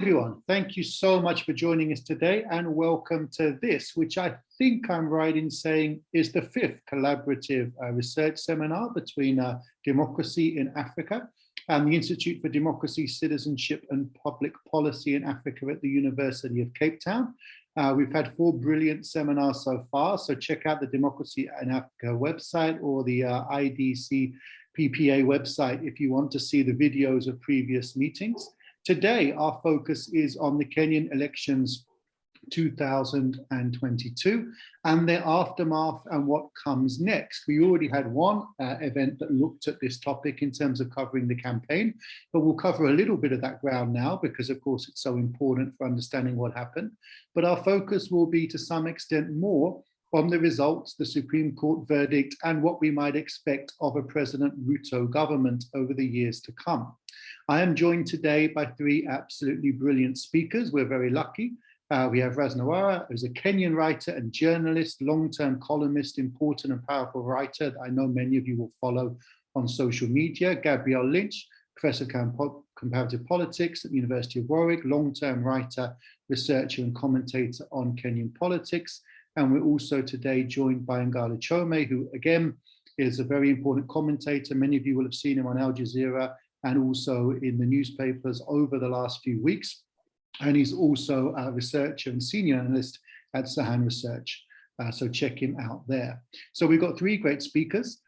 Everyone, thank you so much for joining us today and welcome to this, which I think I'm right in saying is the fifth collaborative research seminar between Democracy in Africa and the Institute for Democracy, Citizenship and Public Policy in Africa at the University of Cape Town. We've had 4 brilliant seminars so far, so check out the Democracy in Africa website or the IDC PPA website if you want to see the videos of previous meetings. Today, our focus is on the Kenyan elections 2022 and their aftermath and what comes next. We already had one event that looked at this topic in terms of covering the campaign, but we'll cover a little bit of that ground now because of course it's so important for understanding what happened. But our focus will be to some extent more on the results, the Supreme Court verdict, and what we might expect of a President Ruto government over the years to come. I am joined today by 3 absolutely brilliant speakers. We're very lucky. We have Ras Nawara, who's a Kenyan writer and journalist, long-term columnist, important and powerful writer that I know many of you will follow on social media. Gabrielle Lynch, Professor of Comparative Politics at the University of Warwick, long-term writer, researcher and commentator on Kenyan politics. And we're also today joined by Ngalo Chome, who again is a very important commentator. Many of you will have seen him on Al Jazeera and also in the newspapers over the last few weeks. And he's also a researcher and senior analyst at Sahan Research. So check him out there. So we've got 3 great speakers.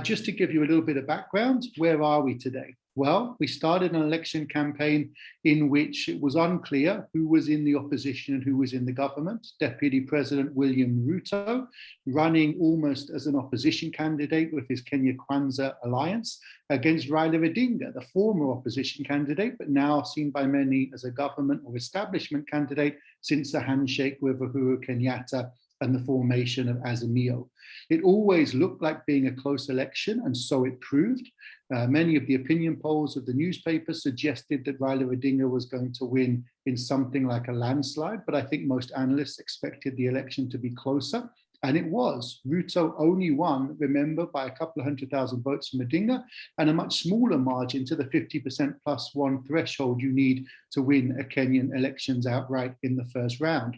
Just to give you a little bit of background, where are we today? Well, we started an election campaign in which it was unclear who was in the opposition and who was in the government. Deputy President William Ruto running almost as an opposition candidate with his Kenya Kwanza alliance against Raila Odinga, the former opposition candidate, but now seen by many as a government or establishment candidate since the handshake with Uhuru Kenyatta and the formation of Azimio. It always looked like being a close election, and so it proved. Many of the opinion polls of the newspapers suggested that Raila Odinga was going to win in something like a landslide, but I think most analysts expected the election to be closer, and it was. Ruto only won, remember, by a couple of 100,000 votes from Odinga, and a much smaller margin to the 50% plus 1 threshold you need to win a Kenyan elections outright in the first round.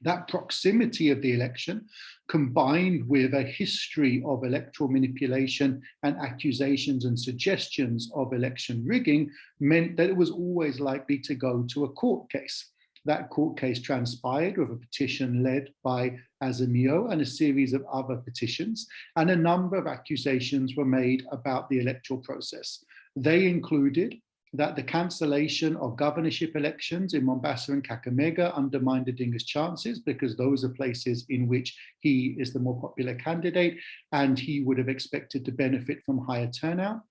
That proximity of the election, combined with a history of electoral manipulation and accusations and suggestions of election rigging, meant that it was always likely to go to a court case. That court case transpired with a petition led by Azimio and a series of other petitions, and a number of accusations were made about the electoral process. They included that the cancellation of governorship elections in Mombasa and Kakamega undermined Odinga's chances because those are places in which he is the more popular candidate and he would have expected to benefit from higher turnout.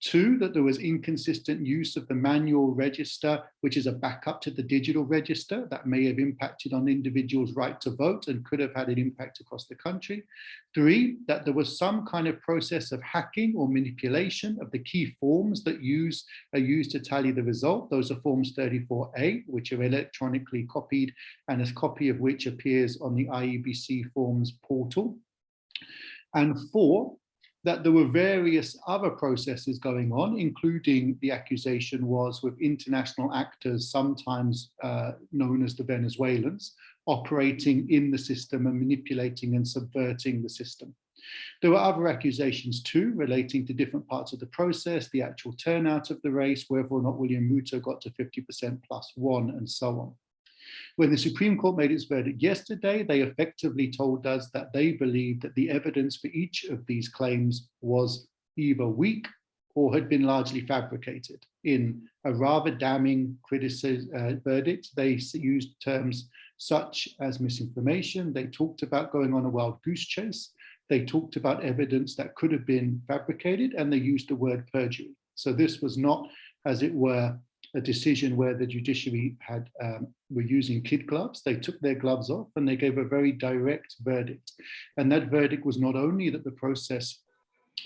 2, that there was inconsistent use of the manual register, which is a backup to the digital register that may have impacted on individuals' right to vote and could have had an impact across the country. 3, that there was some kind of process of hacking or manipulation of the key forms that are used to tally the result. Those are forms 34A, which are electronically copied, and a copy of which appears on the IEBC forms portal. And 4, that there were various other processes going on, including the accusation was with international actors, sometimes known as the Venezuelans, operating in the system and manipulating and subverting the system. There were other accusations too, relating to different parts of the process, the actual turnout of the race, whether or not William Ruto got to 50% plus 1, and so on. When the Supreme Court made its verdict yesterday, they effectively told us that they believed that the evidence for each of these claims was either weak or had been largely fabricated. In a rather damning verdict, they used terms such as misinformation. They talked about going on a wild goose chase. They talked about evidence that could have been fabricated, and they used the word perjury. So this was not, as it were, a decision where the judiciary were using kid gloves. They took their gloves off and they gave a very direct verdict. And that verdict was not only that the process,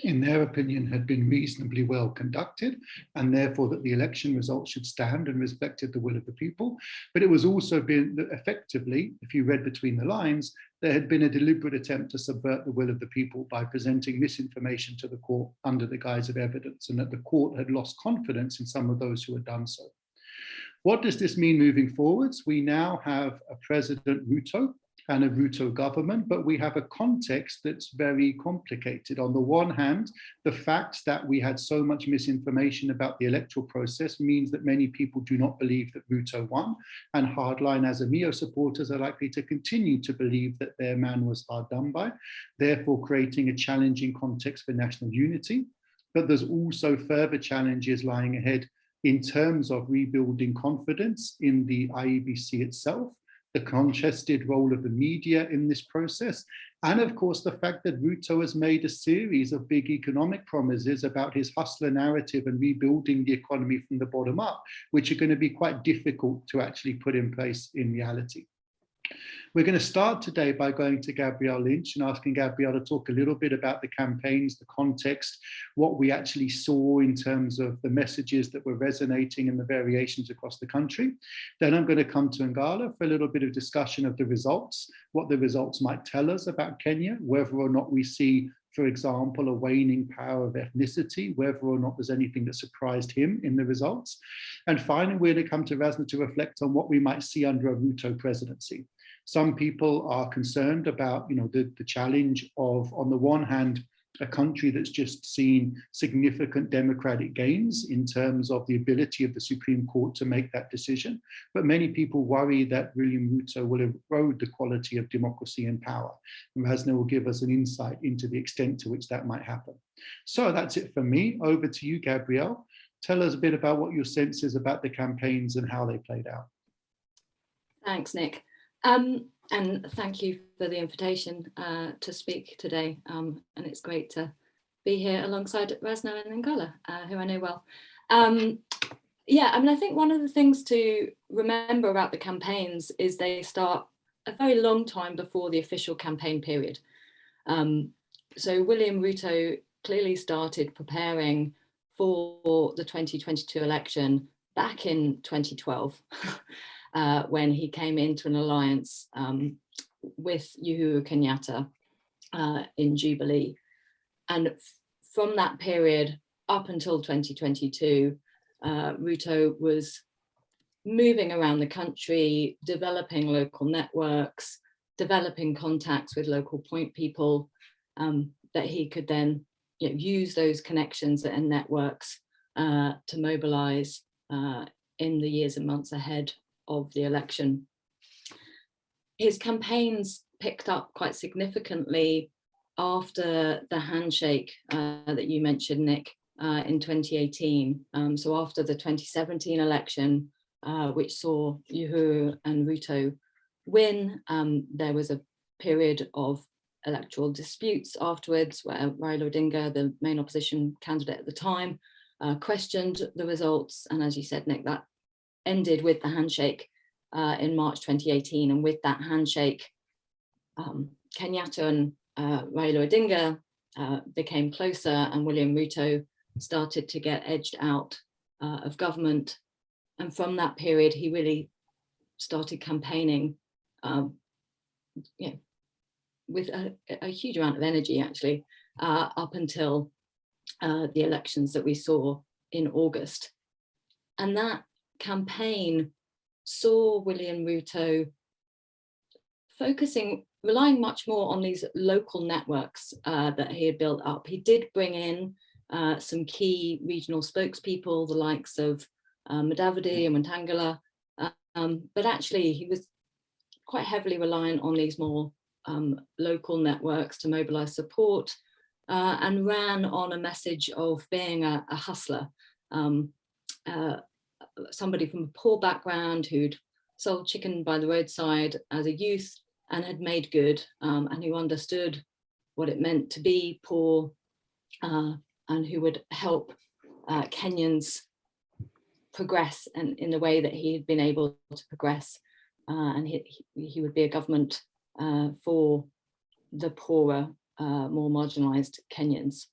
in their opinion, had been reasonably well conducted, and therefore that the election results should stand and respected the will of the people, but it was also been that effectively, if you read between the lines, there had been a deliberate attempt to subvert the will of the people by presenting misinformation to the court under the guise of evidence, and that the court had lost confidence in some of those who had done so. What does this mean moving forwards? We now have a President Ruto and a Ruto government, but we have a context that's very complicated. On the one hand, the fact that we had so much misinformation about the electoral process means that many people do not believe that Ruto won, and hardline Azimio supporters are likely to continue to believe that their man was hard done by, therefore creating a challenging context for national unity. But there's also further challenges lying ahead in terms of rebuilding confidence in the IEBC itself, the contested role of the media in this process, and of course the fact that Ruto has made a series of big economic promises about his hustler narrative and rebuilding the economy from the bottom up, which are going to be quite difficult to actually put in place in reality. We're going to start today by going to Gabrielle Lynch and asking Gabrielle to talk a little bit about the campaigns, the context, what we actually saw in terms of the messages that were resonating and the variations across the country. Then I'm going to come to Ngala for a little bit of discussion of the results, what the results might tell us about Kenya, whether or not we see, for example, a waning power of ethnicity, whether or not there's anything that surprised him in the results. And finally, we're going to come to Rasna to reflect on what we might see under a Ruto presidency. Some people are concerned about, the challenge of, on the one hand, a country that's just seen significant democratic gains in terms of the ability of the Supreme Court to make that decision. But many people worry that William Ruto will erode the quality of democracy and power. And Rasna will give us an insight into the extent to which that might happen. So that's it for me. Over to you, Gabrielle. Tell us a bit about what your sense is about the campaigns and how they played out. Thanks, Nick. And thank you for the invitation to speak today. And it's great to be here alongside Rasna and Ngala, who I know well. I think one of the things to remember about the campaigns is they start a very long time before the official campaign period. So William Ruto clearly started preparing for the 2022 election back in 2012. When he came into an alliance with Uhuru Kenyatta in Jubilee. And from that period up until 2022, Ruto was moving around the country, developing local networks, developing contacts with local point people that he could then use those connections and networks to mobilize in the years and months ahead of the election. His campaigns picked up quite significantly after the handshake that you mentioned, Nick, in 2018. So after the 2017 election, which saw Uhuru and Ruto win, there was a period of electoral disputes afterwards where Raila Odinga, the main opposition candidate at the time, questioned the results. And as you said, Nick, that ended with the handshake in March 2018. And with that handshake, Kenyatta and Raila Odinga became closer, and William Ruto started to get edged out of government. And from that period, he really started campaigning with a huge amount of energy, actually, up until the elections that we saw in August. And that campaign saw William Ruto relying much more on these local networks that he had built up. He did bring in some key regional spokespeople, the likes of Mudavadi and Wetangula, but actually he was quite heavily reliant on these more local networks to mobilize support, and ran on a message of being a hustler. Somebody from a poor background who'd sold chicken by the roadside as a youth and had made good, and who understood what it meant to be poor, and who would help Kenyans progress and in the way that he had been able to progress, and he would be a government for the poorer, more marginalized Kenyans.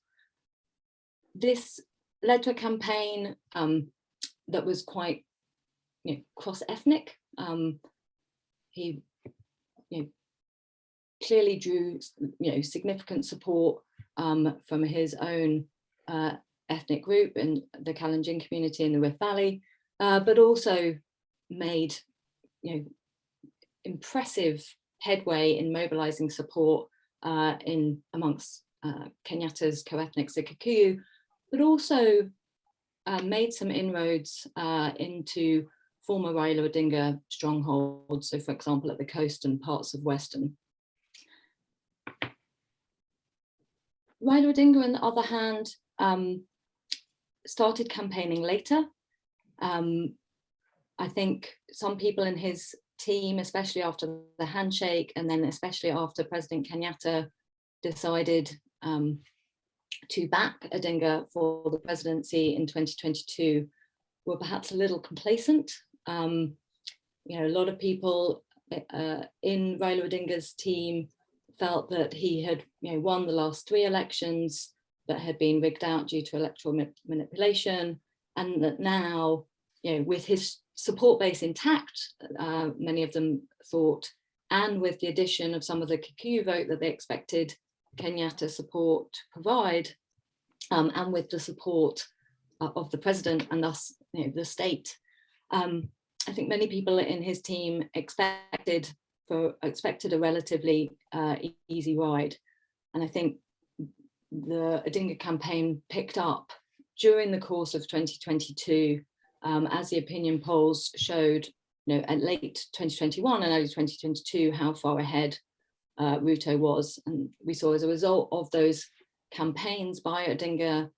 This led to a campaign that was quite cross-ethnic. He clearly drew significant support from his own ethnic group in the Kalenjin community in the Rift Valley, but also made, impressive headway in mobilizing support amongst Kenyatta's co-ethnics, the Kikuyu, but also made some inroads into former Raila Odinga strongholds, so for example at the coast and parts of Western. Raila Odinga, on the other hand, started campaigning later. I think some people in his team, especially after the handshake, and then especially after President Kenyatta decided to back Odinga for the presidency in 2022, were perhaps a little complacent. A lot of people in Raila Odinga's team felt that he had won the last 3 elections that had been rigged out due to electoral manipulation, and that now, with his support base intact, many of them thought, and with the addition of some of the Kikuyu vote that they expected Kenyatta support to provide, and with the support of the president and thus the state, I think many people in his team expected a relatively easy ride. And I think the Odinga campaign picked up during the course of 2022, as the opinion polls showed, at late 2021 and early 2022, how far ahead Ruto was. And we saw, as a result of those campaigns by Odinga,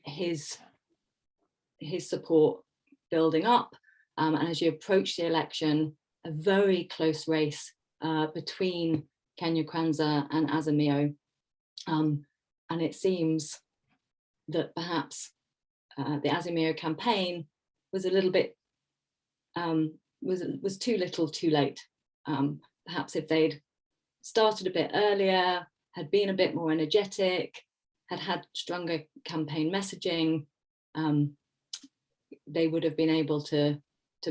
his support building up, and as you approach the election, a very close race between Kenya Kwanza and Azimio, and it seems that perhaps the Azimio campaign was a little bit was too little, too late. Perhaps if they'd started a bit earlier, had been a bit more energetic, had stronger campaign messaging, they would have been able to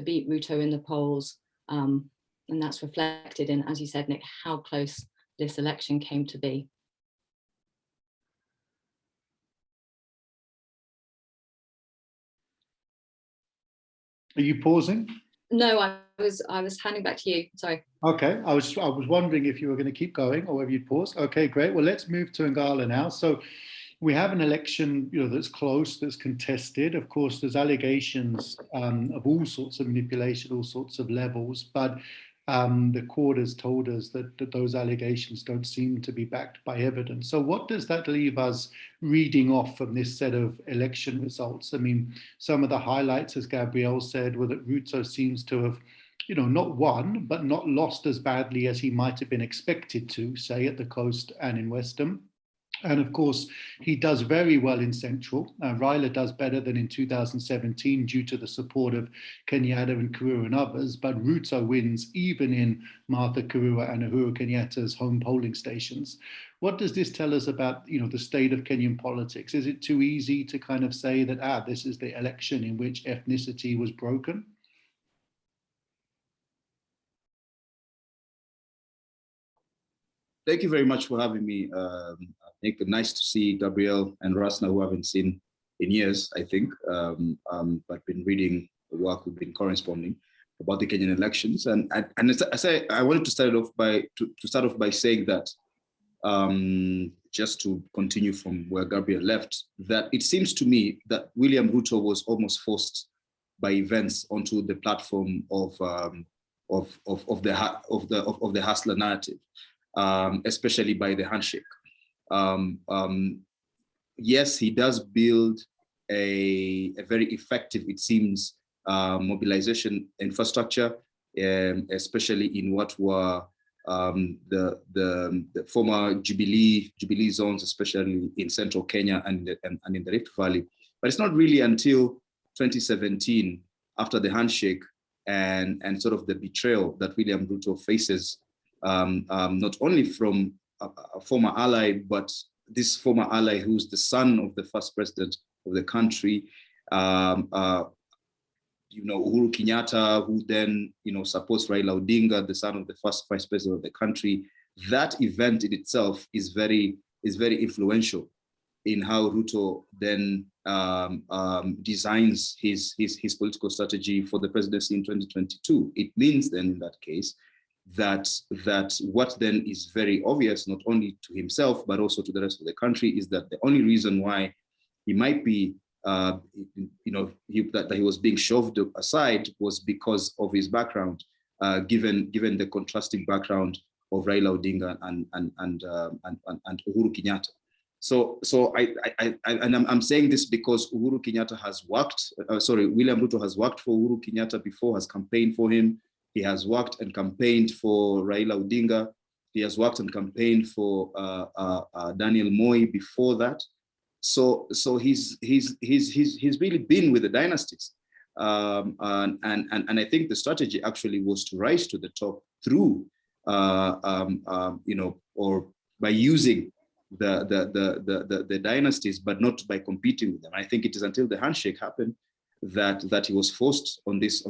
beat Ruto in the polls. And that's reflected in, as you said, Nick, how close this election came to be. Are you pausing? No, I was handing back to you. Sorry. Okay, I was wondering if you were going to keep going or whether you'd pause. Okay, great. Well, let's move to Ngala now. So we have an election, that's close, that's contested. Of course, there's allegations of all sorts of manipulation, all sorts of levels, but the court has told us that those allegations don't seem to be backed by evidence. So what does that leave us reading off from this set of election results? I mean, some of the highlights, as Gabrielle said, were that Ruto seems to have, not won, but not lost as badly as he might have been expected to, say, at the coast and in Western. And of course, he does very well in Central. Raila does better than in 2017 due to the support of Kenyatta and Karua and others, but Ruto wins even in Martha Karua and Uhuru Kenyatta's home polling stations. What does this tell us about, the state of Kenyan politics? Is it too easy to kind of say that, this is the election in which ethnicity was broken? Thank you very much for having me. Nick, nice to see Gabrielle and Rasna, who I haven't seen in years, I think, but been reading the work, we've been corresponding about the Kenyan elections. And I wanted to start off by saying that, just to continue from where Gabrielle left, that it seems to me that William Ruto was almost forced by events onto the platform of the hustler narrative. Especially by the handshake. Yes, he does build a very effective, it seems, mobilization infrastructure, especially in what were the former Jubilee zones, especially in central Kenya and in the Rift Valley. But it's not really until 2017, after the handshake and sort of the betrayal that William Ruto faces, not only from a former ally, but this former ally who's the son of the first president of the country, Uhuru Kenyatta, who then, supports Raila Odinga, the son of the first vice president of the country. That event in itself is very influential. in how Ruto then designs his political strategy for the presidency in 2022. It means then in that case that what then is very obvious, not only to himself, but also to the rest of the country, is that the only reason why he might be, that he was being shoved aside was because of his background, given the contrasting background of Raila Odinga and Uhuru Kenyatta. So I'm saying this because Uhuru Kenyatta has worked, William Ruto has worked for Uhuru Kenyatta before, has campaigned for him. He has worked and campaigned for Raila Odinga. He has worked and campaigned for Daniel Moi before that. So he's really been with the dynasties. And I think the strategy actually was to rise to the top through, or by using the dynasties, but not by competing with them. I think it is until the handshake happened that he was forced on this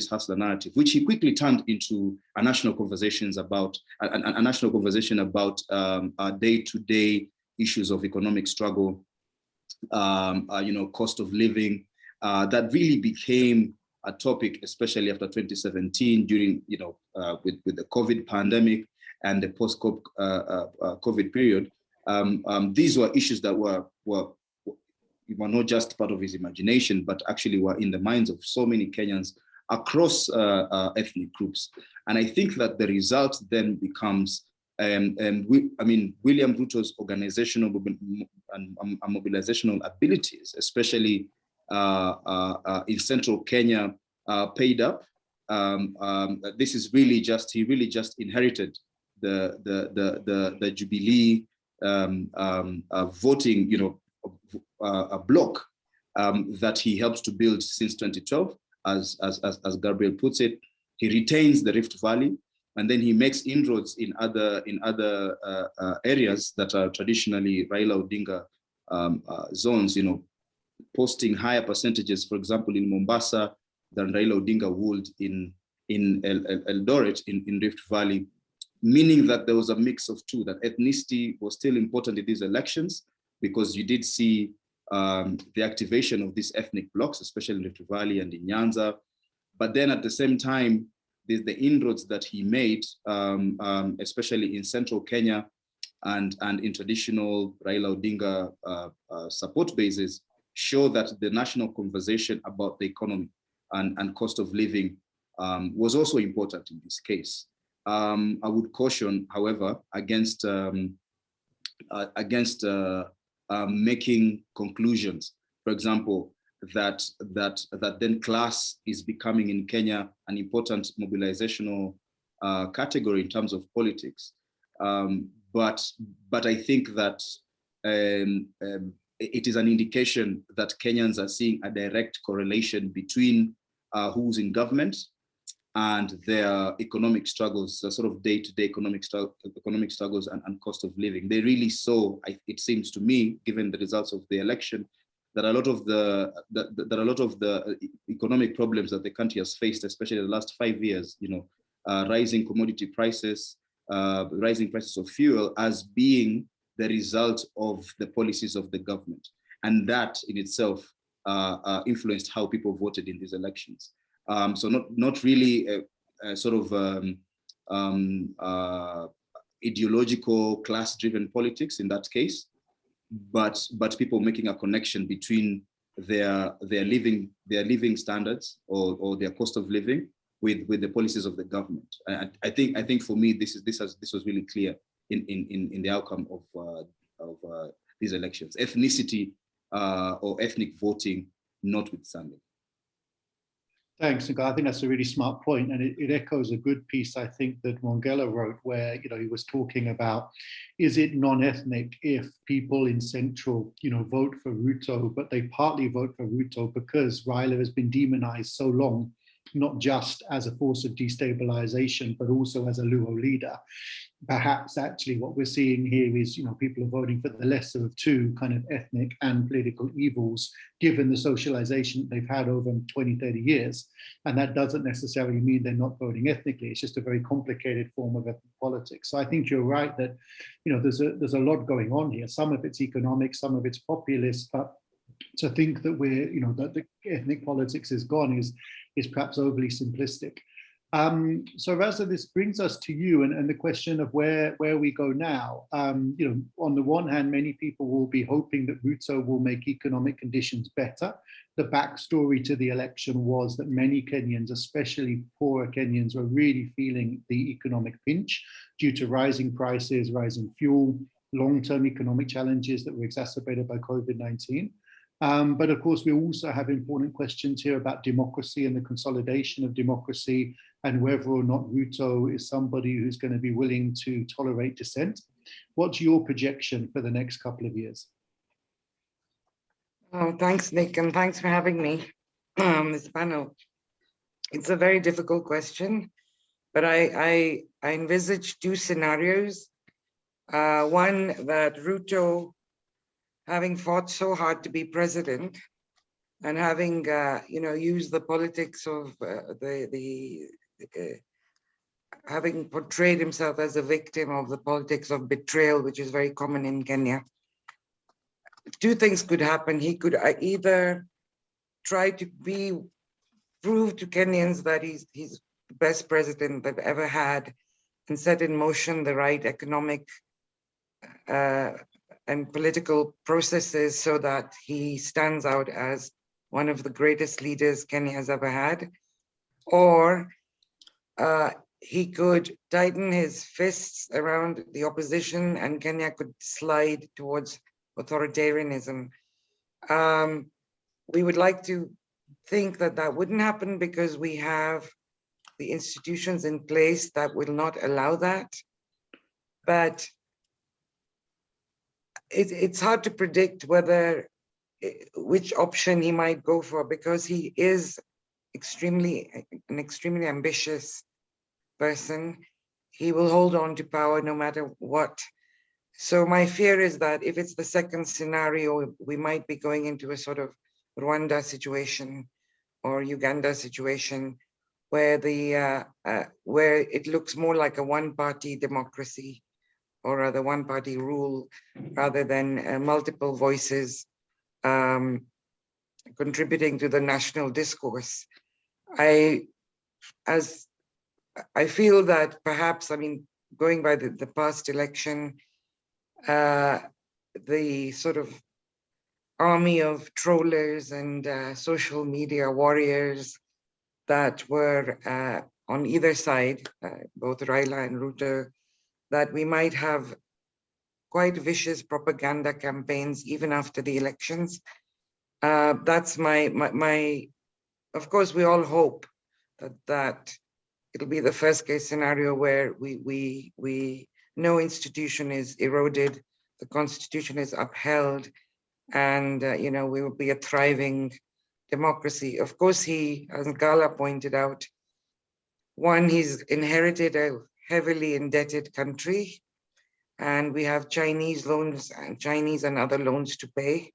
hustler narrative, which he quickly turned into a national conversation about day-to-day issues of economic struggle, cost of living, that really became a topic, especially after 2017, during with the COVID pandemic and the post-COVID period. These were issues that were not just part of his imagination, but actually were in the minds of so many Kenyans across ethnic groups. And I think that the result then becomes, William Ruto's organizational and mobilizational abilities, especially in central Kenya, paid up. This is really just, he really just inherited the Jubilee voting, a block that he helped to build since 2012, as Gabriel puts it. He retains the Rift Valley, and then he makes inroads in other areas that are traditionally Raila Odinga zones, posting higher percentages, for example, in Mombasa than Raila Odinga would in Eldoret in Rift Valley, meaning that there was a mix of two, that ethnicity was still important in these elections, because you did see the activation of these ethnic blocks, especially in Rift Valley and in Nyanza. But then at the same time, there's the inroads that he made, especially in central Kenya and in traditional Raila Odinga support bases, show that the national conversation about the economy and cost of living was also important in this case. I would caution, however, against making conclusions, for example, that then class is becoming in Kenya an important mobilizational category in terms of politics. But I think that it is an indication that Kenyans are seeing a direct correlation between who's in government and their economic struggles, the sort of day-to-day economic struggles and cost of living. They really saw, it seems to me, given the results of the election, that a lot of the economic problems that the country has faced, especially the last 5 years, rising commodity prices, rising prices of fuel, as being the result of the policies of the government. And that in itself influenced how people voted in these elections. So not really a sort of ideological, class-driven politics in that case, but people making a connection between their living standards or their cost of living with the policies of the government. I think for me this was really clear in the outcome of these elections. Ethnicity or ethnic voting notwithstanding. Thanks, Nga. I think that's a really smart point, and it echoes a good piece, I think, that Mongella wrote, where he was talking about, is it non-ethnic if people in Central, vote for Ruto, but they partly vote for Ruto because Raila has been demonized so long not just as a force of destabilization, but also as a Luo leader. Perhaps actually what we're seeing here is, people are voting for the lesser of two kind of ethnic and political evils, given the socialization they've had over 20, 30 years. And that doesn't necessarily mean they're not voting ethnically. It's just a very complicated form of ethnic politics. So I think you're right that, there's a lot going on here. Some of it's economic, some of it's populist, but to think that that the ethnic politics is gone is perhaps overly simplistic. So Raza, this brings us to you and the question of where we go now. On the one hand, many people will be hoping that Ruto will make economic conditions better. The backstory to the election was that many Kenyans, especially poorer Kenyans, were really feeling the economic pinch due to rising prices, rising fuel, long-term economic challenges that were exacerbated by COVID-19. But of course, we also have important questions here about democracy and the consolidation of democracy, and whether or not Ruto is somebody who's going to be willing to tolerate dissent. What's your projection for the next couple of years? Oh, thanks, Nick, and thanks for having me on this panel. It's a very difficult question, but I envisage two scenarios. One, that Ruto, having fought so hard to be president and having used the politics of having portrayed himself as a victim of the politics of betrayal, which is very common in Kenya, two things could happen. He could either try to prove to Kenyans that he's the best president they've ever had and set in motion the right economic and political processes so that he stands out as one of the greatest leaders Kenya has ever had. Or he could tighten his fists around the opposition and Kenya could slide towards authoritarianism. We would like to think that that wouldn't happen because we have the institutions in place that will not allow that. But it's hard to predict which option he might go for, because he is an extremely ambitious person. He will hold on to power no matter what. So my fear is that if it's the second scenario, we might be going into a sort of Rwanda situation or Uganda situation where where it looks more like a one-party democracy, or rather one-party rule, rather than multiple voices contributing to the national discourse. I feel that perhaps, going by the past election, the sort of army of trollers and social media warriors that were on either side, both Raila and Ruto, that we might have quite vicious propaganda campaigns even after the elections. That's my of course, we all hope that it'll be the first case scenario where we no institution is eroded, the constitution is upheld, and we will be a thriving democracy. Of course, he, as Gala pointed out, one, he's inherited a heavily indebted country, and we have Chinese loans and Chinese and other loans to pay.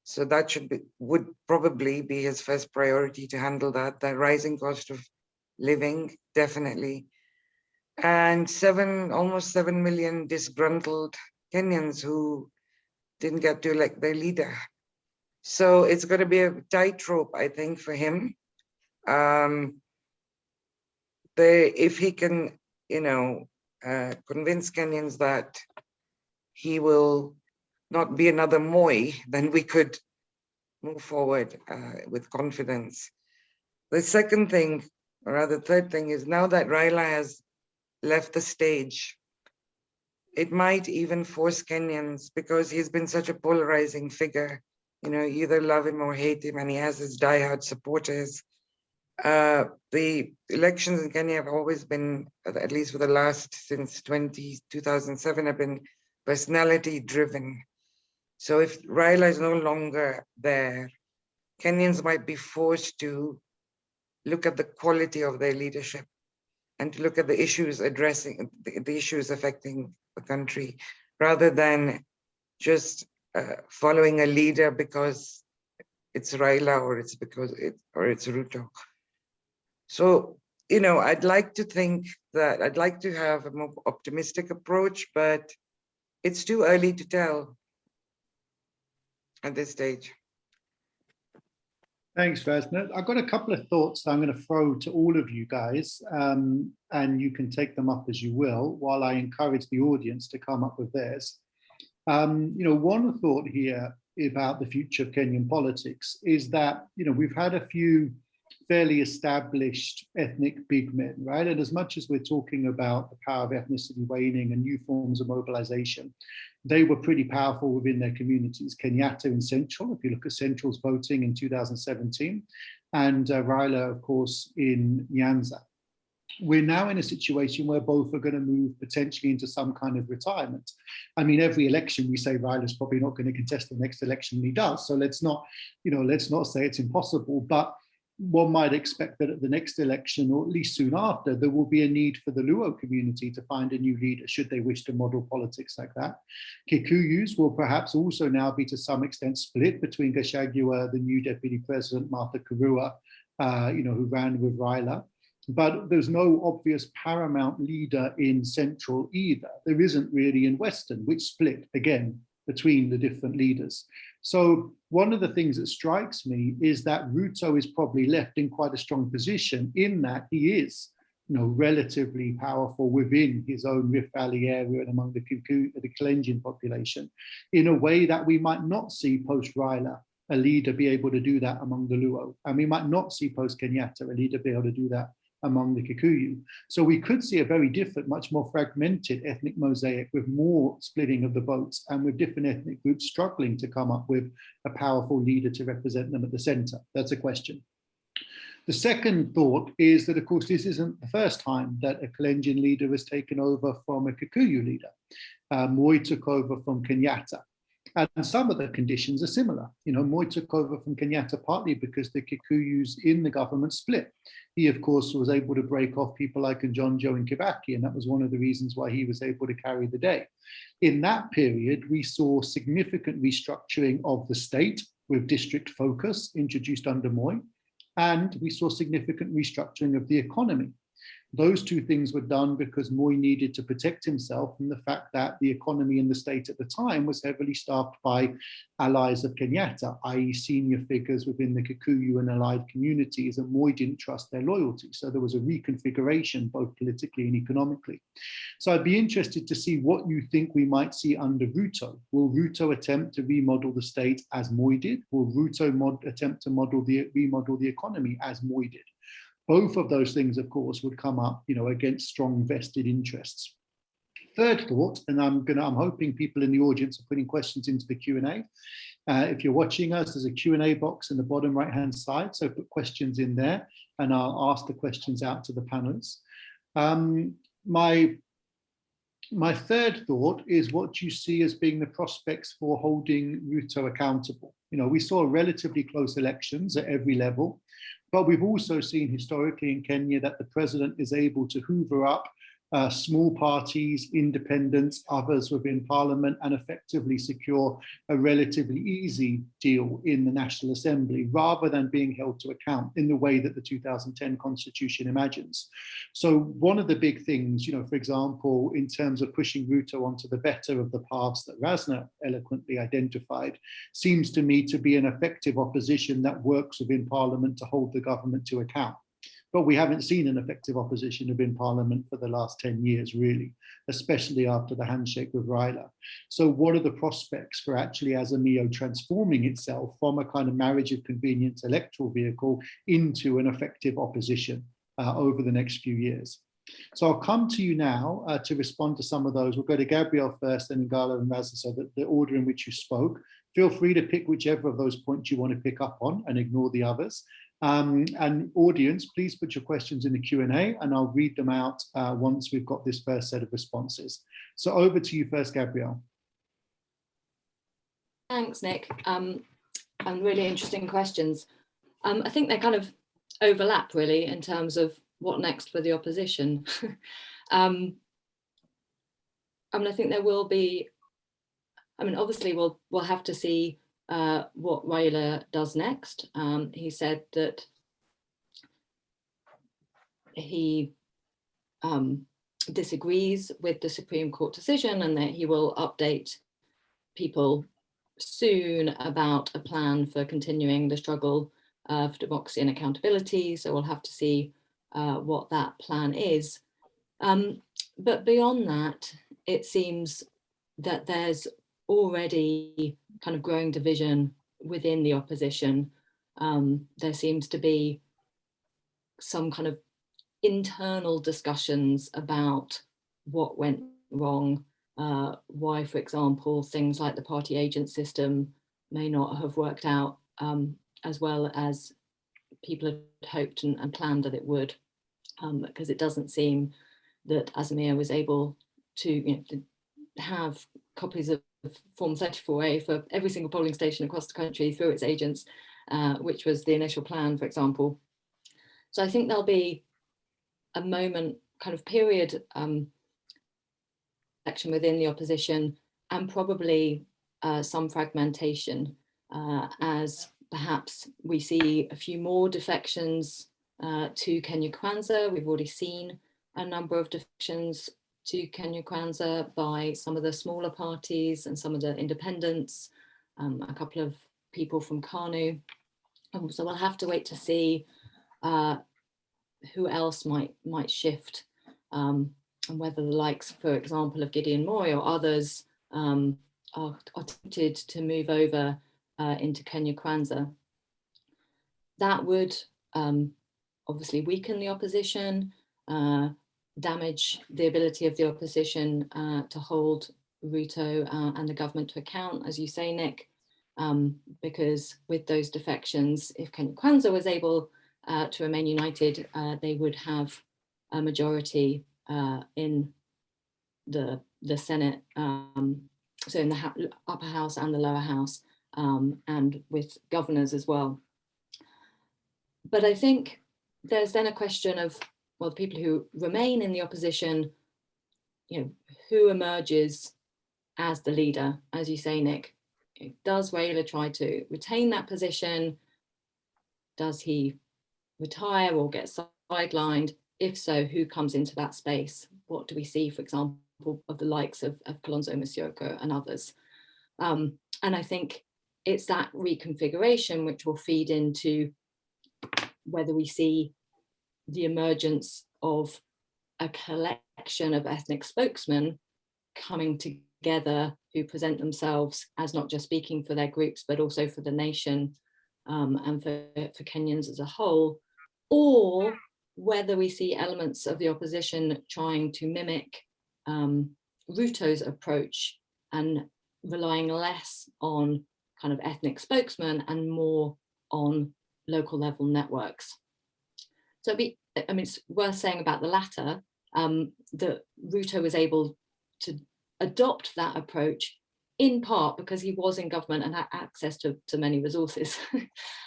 So that would probably be his first priority, to handle that. The rising cost of living, definitely. And almost 7 million disgruntled Kenyans who didn't get to elect their leader. So it's going to be a tightrope, I think, for him. If he can, convince Kenyans that he will not be another Moi, then we could move forward with confidence. The second thing, or rather third thing, is now that Raila has left the stage, it might even force Kenyans, because he's been such a polarizing figure, you either love him or hate him, and he has his diehard supporters. The elections in Kenya have always been, at least for the last, since 2007, have been personality driven. So if Raila is no longer there, Kenyans might be forced to look at the quality of their leadership and to look at the issues addressing the issues affecting the country, rather than just following a leader because it's Raila or it's Ruto. So, you know, I'd like to think that I'd like to have a more optimistic approach, but it's too early to tell at this stage. Thanks, Rasna. I've got a couple of thoughts that I'm going to throw to all of you guys, and you can take them up as you will, while I encourage the audience to come up with theirs. You know, one thought here about the future of Kenyan politics is that, you know, we've had a few fairly established ethnic big men, right? And as much as we're talking about the power of ethnicity waning and new forms of mobilization, they were pretty powerful within their communities. Kenyatta in Central, if you look at Central's voting in 2017, and Raila, of course, in Nyanza. We're now in a situation where both are going to move potentially into some kind of retirement. I mean, every election we say Raila's probably not going to contest the next election, and he does. So let's not, you know, let's not say it's impossible, but one might expect that at the next election, or at least soon after, there will be a need for the Luo community to find a new leader, should they wish to model politics like that. Kikuyus will perhaps also now be to some extent split between Gachagua, the new deputy president, Martha Karua, you know, who ran with Raila. But there's no obvious paramount leader in Central either. There isn't really in Western, which split again between the different leaders. So one of the things that strikes me is that Ruto is probably left in quite a strong position in that he is, you know, relatively powerful within his own Rift Valley area and among the Kalenjin population, in a way that we might not see post-Raila a leader be able to do that among the Luo. And we might not see post-Kenyatta a leader be able to do that among the Kikuyu. So we could see a very different, much more fragmented ethnic mosaic with more splitting of the votes and with different ethnic groups struggling to come up with a powerful leader to represent them at the center. That's a question. The second thought is that, of course, this isn't the first time that a Kalenjin leader has taken over from a Kikuyu leader. Moi took over from Kenyatta. And some of the conditions are similar. You know, Moi took over from Kenyatta partly because the Kikuyus in the government split. He, of course, was able to break off people like Njonjo and Kibaki, and that was one of the reasons why he was able to carry the day. In that period, we saw significant restructuring of the state with district focus introduced under Moi, and we saw significant restructuring of the economy. Those two things were done because Moi needed to protect himself from the fact that the economy in the state at the time was heavily staffed by allies of Kenyatta, i.e. senior figures within the Kikuyu and allied communities, and Moi didn't trust their loyalty. So there was a reconfiguration, both politically and economically. So I'd be interested to see what you think we might see under Ruto. Will Ruto attempt to remodel the state as Moi did? Will Ruto attempt to remodel the economy as Moi did? Both of those things, of course, would come up, you know, against strong vested interests. Third thought, and I'm hoping people in the audience are putting questions into the Q&A. If you're watching us, there's a Q&A box in the bottom right-hand side, so put questions in there, and I'll ask the questions out to the panelists. My third thought is what you see as being the prospects for holding Ruto accountable. You know, we saw relatively close elections at every level, but we've also seen historically in Kenya that the president is able to hoover up small parties, independents, others within parliament, and effectively secure a relatively easy deal in the National Assembly, rather than being held to account in the way that the 2010 Constitution imagines. So one of the big things, you know, for example, in terms of pushing Ruto onto the better of the paths that Rasna eloquently identified, seems to me to be an effective opposition that works within parliament to hold the government to account. But we haven't seen an effective opposition within parliament for the last 10 years, really, especially after the handshake with Raila. So what are the prospects for actually Azimio transforming itself from a kind of marriage of convenience electoral vehicle into an effective opposition over the next few years? So I'll come to you now to respond to some of those. We'll go to Gabrielle first, then Ngala and Rasna, so that the order in which you spoke. Feel free to pick whichever of those points you want to pick up on and ignore the others. And audience, please put your questions in the Q&A and I'll read them out once we've got this first set of responses. So over to you first, Gabrielle. Thanks, Nick. And really interesting questions. I think they're kind of overlap really in terms of what next for the opposition. I mean, I think there will be, I mean, obviously we'll have to see what Raila does next. He said that he disagrees with the Supreme Court decision and that he will update people soon about a plan for continuing the struggle for democracy and accountability. So we'll have to see what that plan is. But beyond that, it seems that there's already kind of growing division within the opposition. There seems to be some kind of internal discussions about what went wrong, why, for example, things like the party agent system may not have worked out as well as people had hoped and planned that it would, because it doesn't seem that Azimio was able to, to have copies of Form 34A for every single polling station across the country through its agents, which was the initial plan, for example. So I think there'll be a moment, kind of period action within the opposition, and probably some fragmentation as perhaps we see a few more defections to Kenya Kwanza. We've already seen a number of defections to Kenya Kwanza by some of the smaller parties and some of the independents, a couple of people from KANU. So we'll have to wait to see who else might shift, and whether the likes, for example, of Gideon Moi or others are tempted to move over into Kenya Kwanza. That would obviously weaken the opposition, damage the ability of the opposition to hold Ruto and the government to account, as you say, Nick, because with those defections, if Kenya Kwanza was able to remain united, they would have a majority in the Senate, so in the upper house and the lower house, and with governors as well. But I think there's then a question of, well, the people who remain in the opposition, who emerges as the leader, as you say, Nick? Does Raila try to retain that position? Does he retire or get sidelined? If so, who comes into that space? What do we see, for example, of the likes of Kalonzo Musyoka and others? And I think it's that reconfiguration which will feed into whether we see the emergence of a collection of ethnic spokesmen coming together who present themselves as not just speaking for their groups, but also for the nation and for Kenyans as a whole, or whether we see elements of the opposition trying to mimic Ruto's approach and relying less on kind of ethnic spokesmen and more on local level networks. So it's worth saying about the latter, that Ruto was able to adopt that approach in part because he was in government and had access to many resources.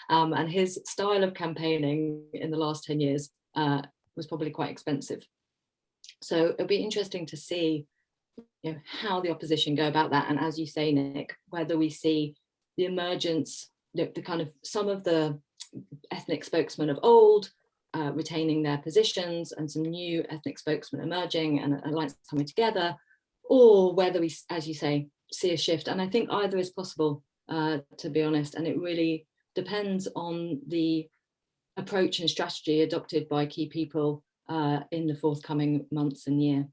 And his style of campaigning in the last 10 years was probably quite expensive. So it'll be interesting to see how the opposition go about that. And as you say, Nick, whether we see the emergence, the kind of some of the ethnic spokesmen of old retaining their positions and some new ethnic spokesmen emerging and alliances coming together, or whether we, as you say, see a shift. And I think either is possible, to be honest, and it really depends on the approach and strategy adopted by key people in the forthcoming months and year.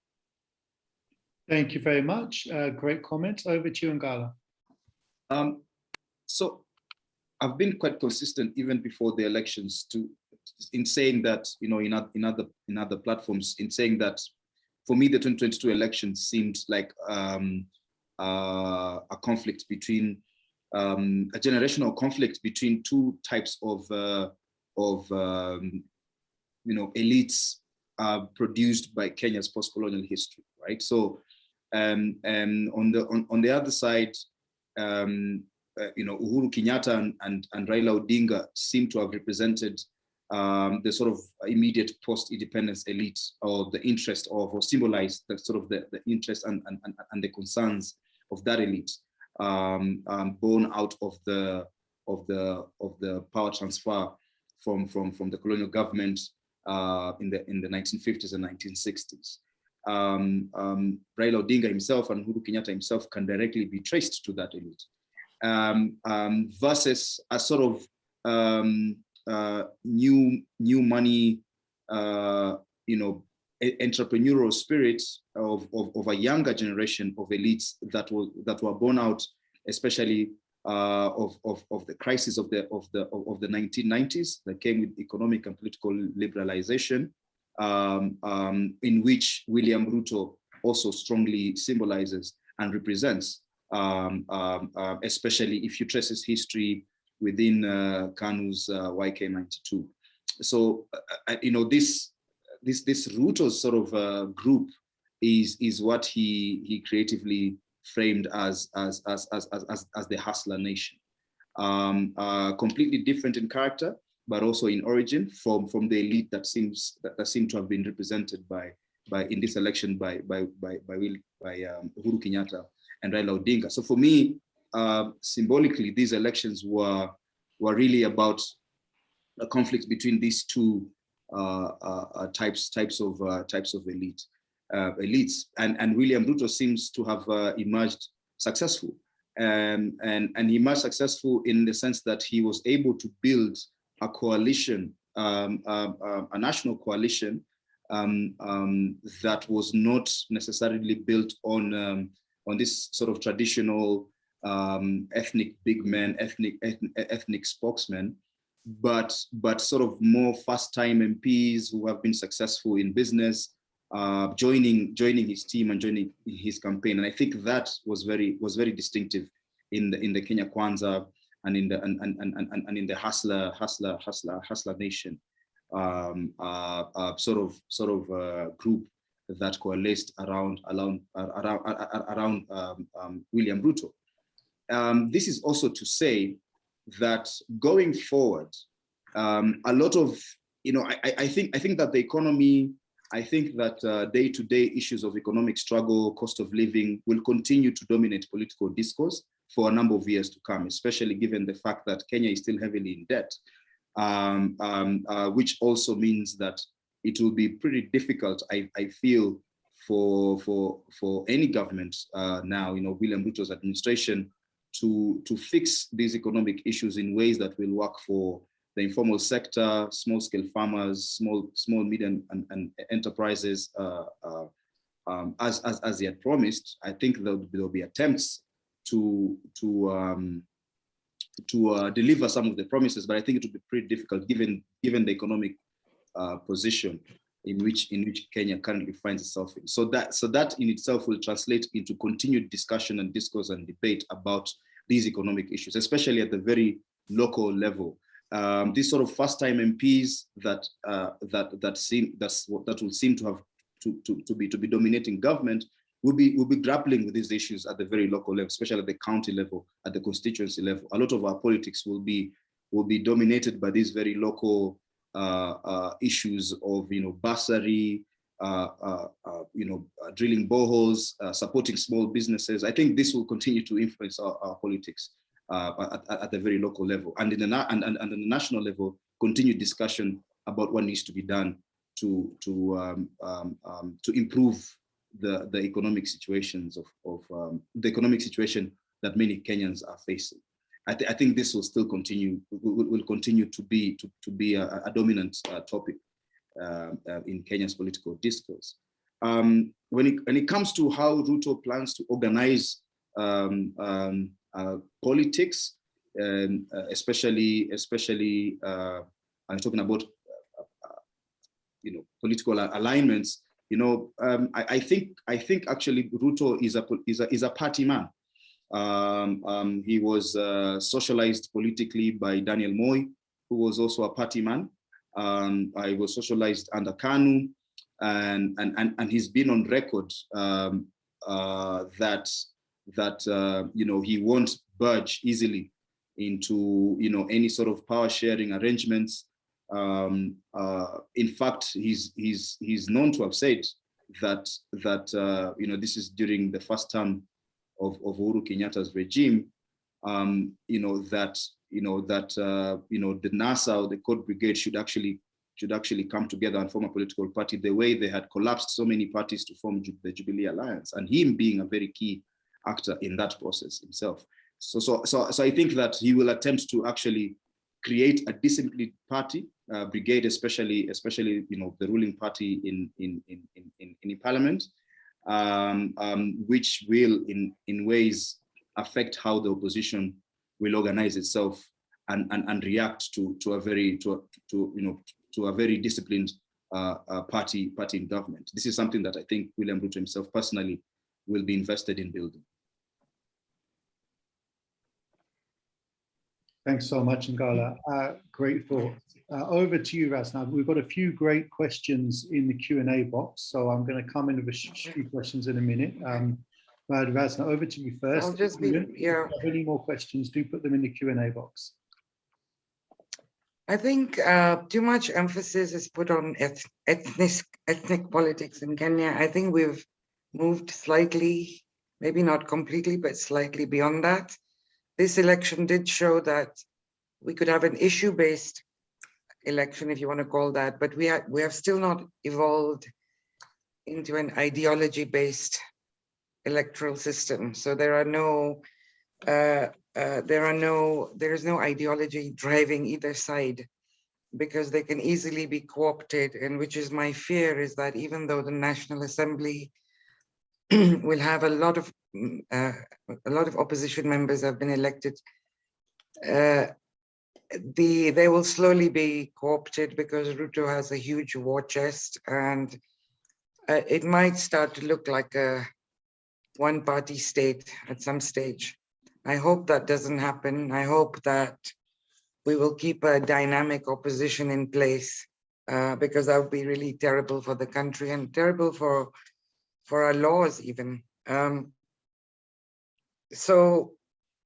Thank you very much. Great comments. Over to you, Ngala. So I've been quite consistent even before the elections in saying that, in other platforms, in saying that for me, the 2022 election seemed like a conflict between a generational conflict between two types of elites produced by Kenya's post-colonial history, right? So, on the other side, Uhuru Kenyatta and Raila Odinga seem to have represented the sort of immediate post-independence elite, or the interest of, or symbolize the sort of the interest and the concerns of that elite, born out of the power transfer from the colonial government in the 1950s and 1960s. Raila Odinga himself and Uhuru Kenyatta himself can directly be traced to that elite, versus a sort of new money, entrepreneurial spirit of a younger generation of elites that were born out, especially of the crisis of the 1990s that came with economic and political liberalization, in which William Ruto also strongly symbolizes and represents, especially if you trace his history within KANU's YK92. So, this Ruto's sort of group is what he creatively framed as the Hustler Nation. Completely different in character, but also in origin from the elite that seem to have been represented by in this election by Uhuru Kenyatta and Raila Odinga. So for me, symbolically, these elections were really about a conflict between these two types of elites, and William Ruto seems to have emerged successful, and he emerged successful in the sense that he was able to build a coalition, a national coalition that was not necessarily built on this sort of traditional ethnic big men, ethnic spokesmen, but sort of more first-time MPs who have been successful in business, joining his team and joining his campaign. And I think that was very distinctive in the Kenya Kwanza and in the Hustler Nation sort of group that coalesced around William Ruto. This is also to say that going forward, a lot of, I think that the economy, I think that day-to-day issues of economic struggle, cost of living will continue to dominate political discourse for a number of years to come, especially given the fact that Kenya is still heavily in debt, which also means that it will be pretty difficult, I feel, for any government now, William Ruto's administration, to fix these economic issues in ways that will work for the informal sector, small-scale farmers, small, medium, and enterprises, as they had promised. I think there'll be attempts to deliver some of the promises, but I think it will be pretty difficult given the economic position in which Kenya currently finds itself in. So that in itself will translate into continued discussion and discourse and debate about these economic issues, especially at the very local level. These sort of first-time MPs that will seem to have to be dominating government will be grappling with these issues at the very local level, especially at the county level, at the constituency level. A lot of our politics will be dominated by these very local issues of bursary, drilling boreholes, supporting small businesses. I think this will continue to influence our politics at the very local level, and in the national level, continued discussion about what needs to be done to improve the economic situations of the economic situation that many Kenyans are facing. I think this will still continue. Will continue to be a dominant topic in Kenya's political discourse. When it comes to how Ruto plans to organize politics, especially I'm talking about political alignments. I think actually Ruto is a party man. He was socialized politically by Daniel Moi, who was also a party man. I was socialized under KANU, and he's been on record that he won't budge easily into any sort of power sharing arrangements In fact, he's known to have said that this is during the first term of Uhuru Kenyatta's regime. That the NASA or the Code Brigade should actually come together and form a political party, the way they had collapsed so many parties to form the Jubilee Alliance, and him being a very key actor in that process himself. So I think that he will attempt to actually create a disciplined party, brigade, especially the ruling party in parliament, which will in ways affect how the opposition will organize itself and react to a very disciplined party in government. This is something that I think William Ruto himself personally will be invested in building. Thanks so much, Ngala. Great thoughts. Over to you, Ras. Now, we've got a few great questions in the Q&A box, so I'm going to come in with a few questions in a minute. Ras, now over to you first. I'll just be, If you have any more questions, do put them in the Q&A box. I think too much emphasis is put on ethnic politics in Kenya. I think we've moved slightly, maybe not completely, but slightly beyond that. This election did show that we could have an issue-based election, if you want to call that, but we have still not evolved into an ideology-based electoral system. So there is no ideology driving either side, because they can easily be co-opted, and which is my fear, is that even though the National Assembly will have a lot of opposition members have been elected, they will slowly be co-opted because Ruto has a huge war chest, and it might start to look like a one-party state at some stage. I hope that doesn't happen. I hope that we will keep a dynamic opposition in place, because that would be really terrible for the country and terrible for our laws even. So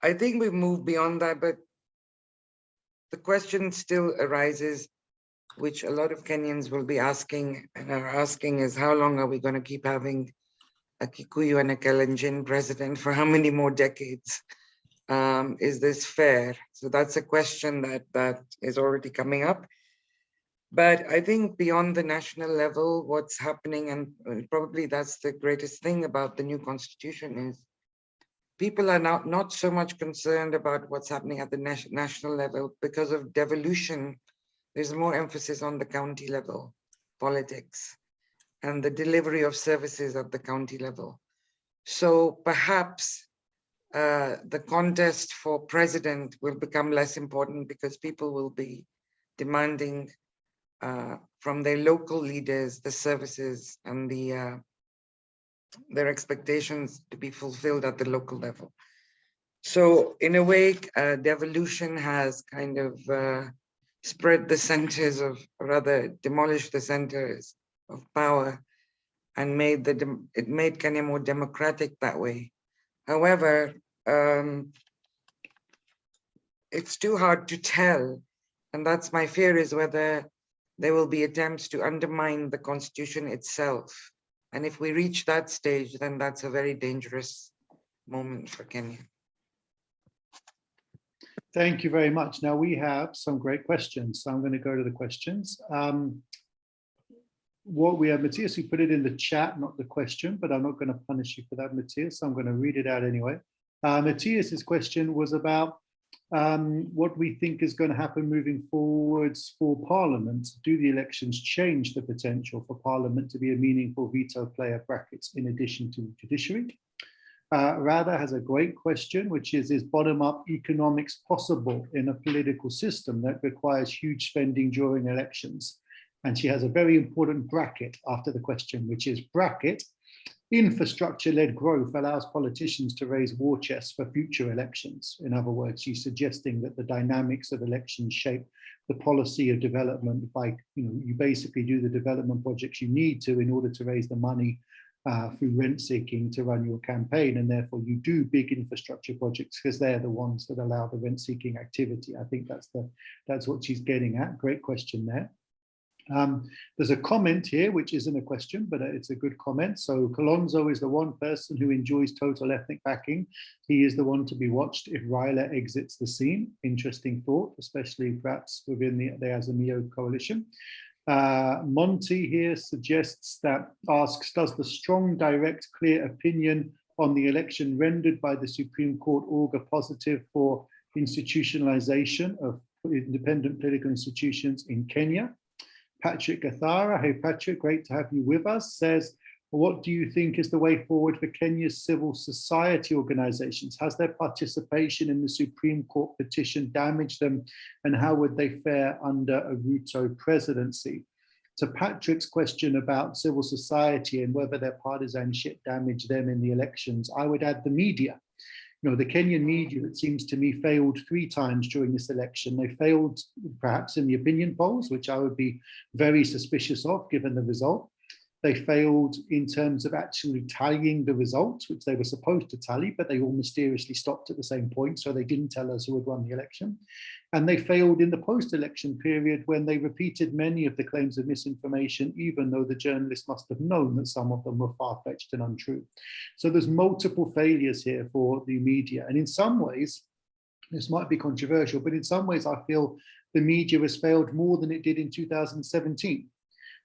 I think we've moved beyond that, but the question still arises, which a lot of Kenyans will be asking and are asking, is how long are we going to keep having a Kikuyu and a Kalenjin president? For how many more decades? Is this fair? So that's a question that is already coming up. But I think beyond the national level, what's happening, and probably that's the greatest thing about the new constitution, is people are not so much concerned about what's happening at the national level. Because of devolution, there's more emphasis on the county level politics and the delivery of services at the county level. So perhaps the contest for president will become less important, because people will be demanding from their local leaders the services and their expectations to be fulfilled at the local level. So in a way, devolution has kind of spread the centers of, or rather demolished the centers of power, and made Kenya more democratic that way. However, it's too hard to tell, and that's my fear, is whether there will be attempts to undermine the constitution itself. And if we reach that stage, then that's a very dangerous moment for Kenya. Thank you very much. Now we have some great questions, so I'm going to go to the questions. What we have, Matthias, we put it in the chat, not the question, but I'm not going to punish you for that, Matthias, so I'm going to read it out anyway. Matthias's question was about what we think is going to happen moving forwards for Parliament. Do the elections change the potential for Parliament to be a meaningful veto player, brackets, in addition to the judiciary? Radha has a great question, which is bottom-up economics possible in a political system that requires huge spending during elections? And she has a very important bracket after the question, which is bracket, infrastructure-led growth allows politicians to raise war chests for future elections. In other words, she's suggesting that the dynamics of elections shape the policy of development by, you basically do the development projects you need to in order to raise the money through rent seeking to run your campaign, and therefore you do big infrastructure projects because they're the ones that allow the rent seeking activity. I think that's what she's getting at. Great question there. There's a comment here, which isn't a question, but it's a good comment. So Kalonzo is the one person who enjoys total ethnic backing. He is the one to be watched if Raila exits the scene. Interesting thought, especially perhaps within the Azimio coalition. Monty here asks, does the strong, direct, clear opinion on the election rendered by the Supreme Court augur positive for institutionalization of independent political institutions in Kenya? Patrick Gathara, hey Patrick, great to have you with us, says, what do you think is the way forward for Kenya's civil society organizations? Has their participation in the Supreme Court petition damaged them, and how would they fare under a Ruto presidency? To Patrick's question about civil society and whether their partisanship damaged them in the elections, I would add the media. You know, the Kenyan media, it seems to me, failed 3 times during this election. They failed perhaps in the opinion polls, which I would be very suspicious of given the result. They failed in terms of actually tallying the results, which they were supposed to tally, but they all mysteriously stopped at the same point, so they didn't tell us who had won the election. And they failed in the post-election period when they repeated many of the claims of misinformation, even though the journalists must have known that some of them were far-fetched and untrue. So there's multiple failures here for the media. And in some ways, this might be controversial, but in some ways I feel the media has failed more than it did in 2017.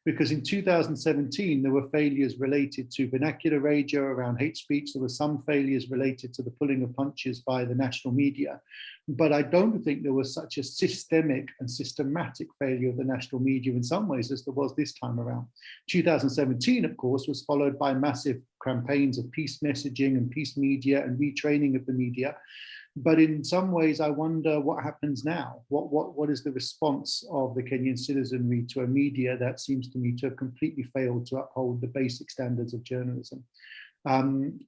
Because in 2017, there were failures related to vernacular radio around hate speech. There were some failures related to the pulling of punches by the national media. But I don't think there was such a systemic and systematic failure of the national media in some ways as there was this time around. 2017, of course, was followed by massive campaigns of peace messaging and peace media and retraining of the media. But in some ways, I wonder what happens now. What is the response of the Kenyan citizenry to a media that seems to me to have completely failed to uphold the basic standards of journalism?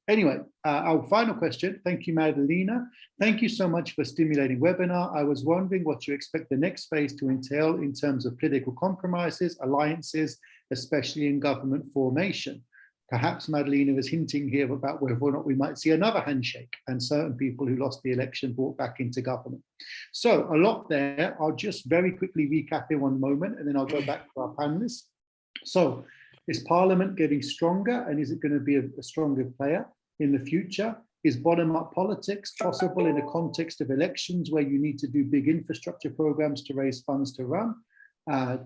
Anyway, our final question. Thank you, Madalena. Thank you so much for a stimulating webinar. I was wondering what you expect the next phase to entail in terms of political compromises, alliances, especially in government formation. Perhaps Madalena was hinting here about whether or not we might see another handshake and certain people who lost the election brought back into government. So a lot there. I'll just very quickly recap in one moment and then I'll go back to our panelists. So is Parliament getting stronger, and is it going to be a stronger player in the future? Is bottom-up politics possible in a context of elections where you need to do big infrastructure programs to raise funds to run?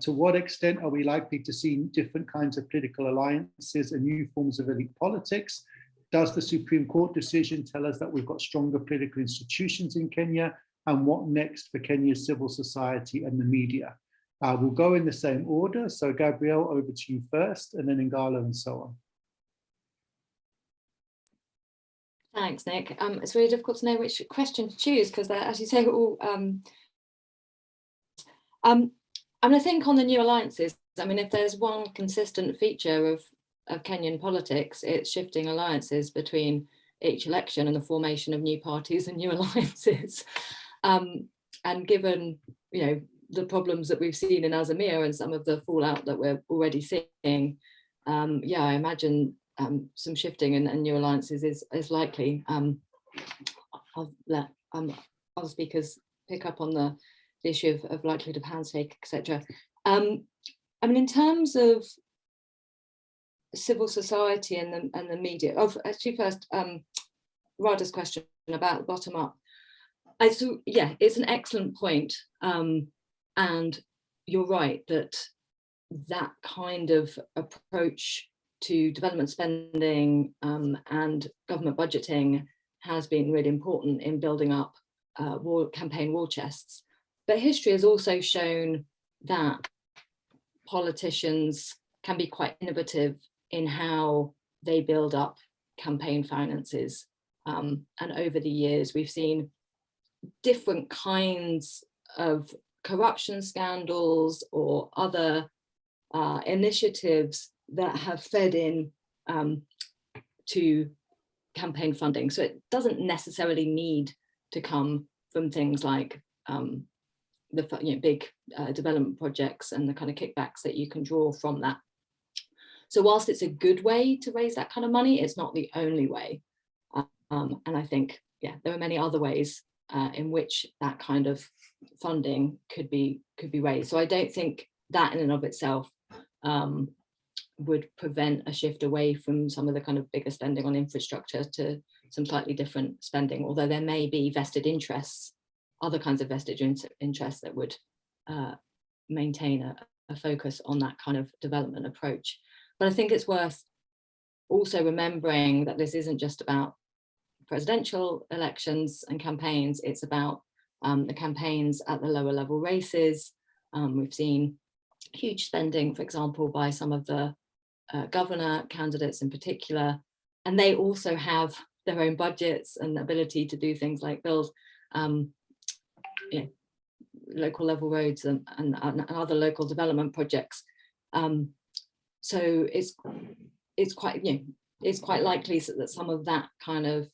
To what extent are we likely to see different kinds of political alliances and new forms of elite politics? Does the Supreme Court decision tell us that we've got stronger political institutions in Kenya? And what next for Kenya's civil society and the media? We'll go in the same order. So Gabrielle, over to you first, and then Ngalo and so on. Thanks, Nick. It's really difficult to know which question to choose because they're, as you say, all I think on the new alliances, I mean, if there's one consistent feature of Kenyan politics, it's shifting alliances between each election and the formation of new parties and new alliances. And given, you know, the problems that we've seen in Azimio and some of the fallout that we're already seeing, yeah, I imagine some shifting and new alliances is likely. I'll let other speakers pick up on the issue of likelihood of handshake, etc. I mean, in terms of civil society and the media, actually first, Radha's question about bottom up. Yeah, it's an excellent point. And you're right that kind of approach to development spending and government budgeting has been really important in building up campaign war chests. But history has also shown that politicians can be quite innovative in how they build up campaign finances. And over the years, we've seen different kinds of corruption scandals or other initiatives that have fed in to campaign funding. So it doesn't necessarily need to come from things like the big development projects and the kind of kickbacks that you can draw from that. So whilst it's a good way to raise that kind of money, it's not the only way. And I think, yeah, there are many other ways in which that kind of funding could be raised. So I don't think that in and of itself would prevent a shift away from some of the kind of bigger spending on infrastructure to some slightly different spending, although there may be vested interests, other kinds of vested interests that would maintain a focus on that kind of development approach. But I think it's worth also remembering that this isn't just about presidential elections and campaigns, it's about the campaigns at the lower level races. We've seen huge spending, for example, by some of the governor candidates in particular, and they also have their own budgets and ability to do things like build local level roads and other local development projects. So it's quite likely that some of that kind of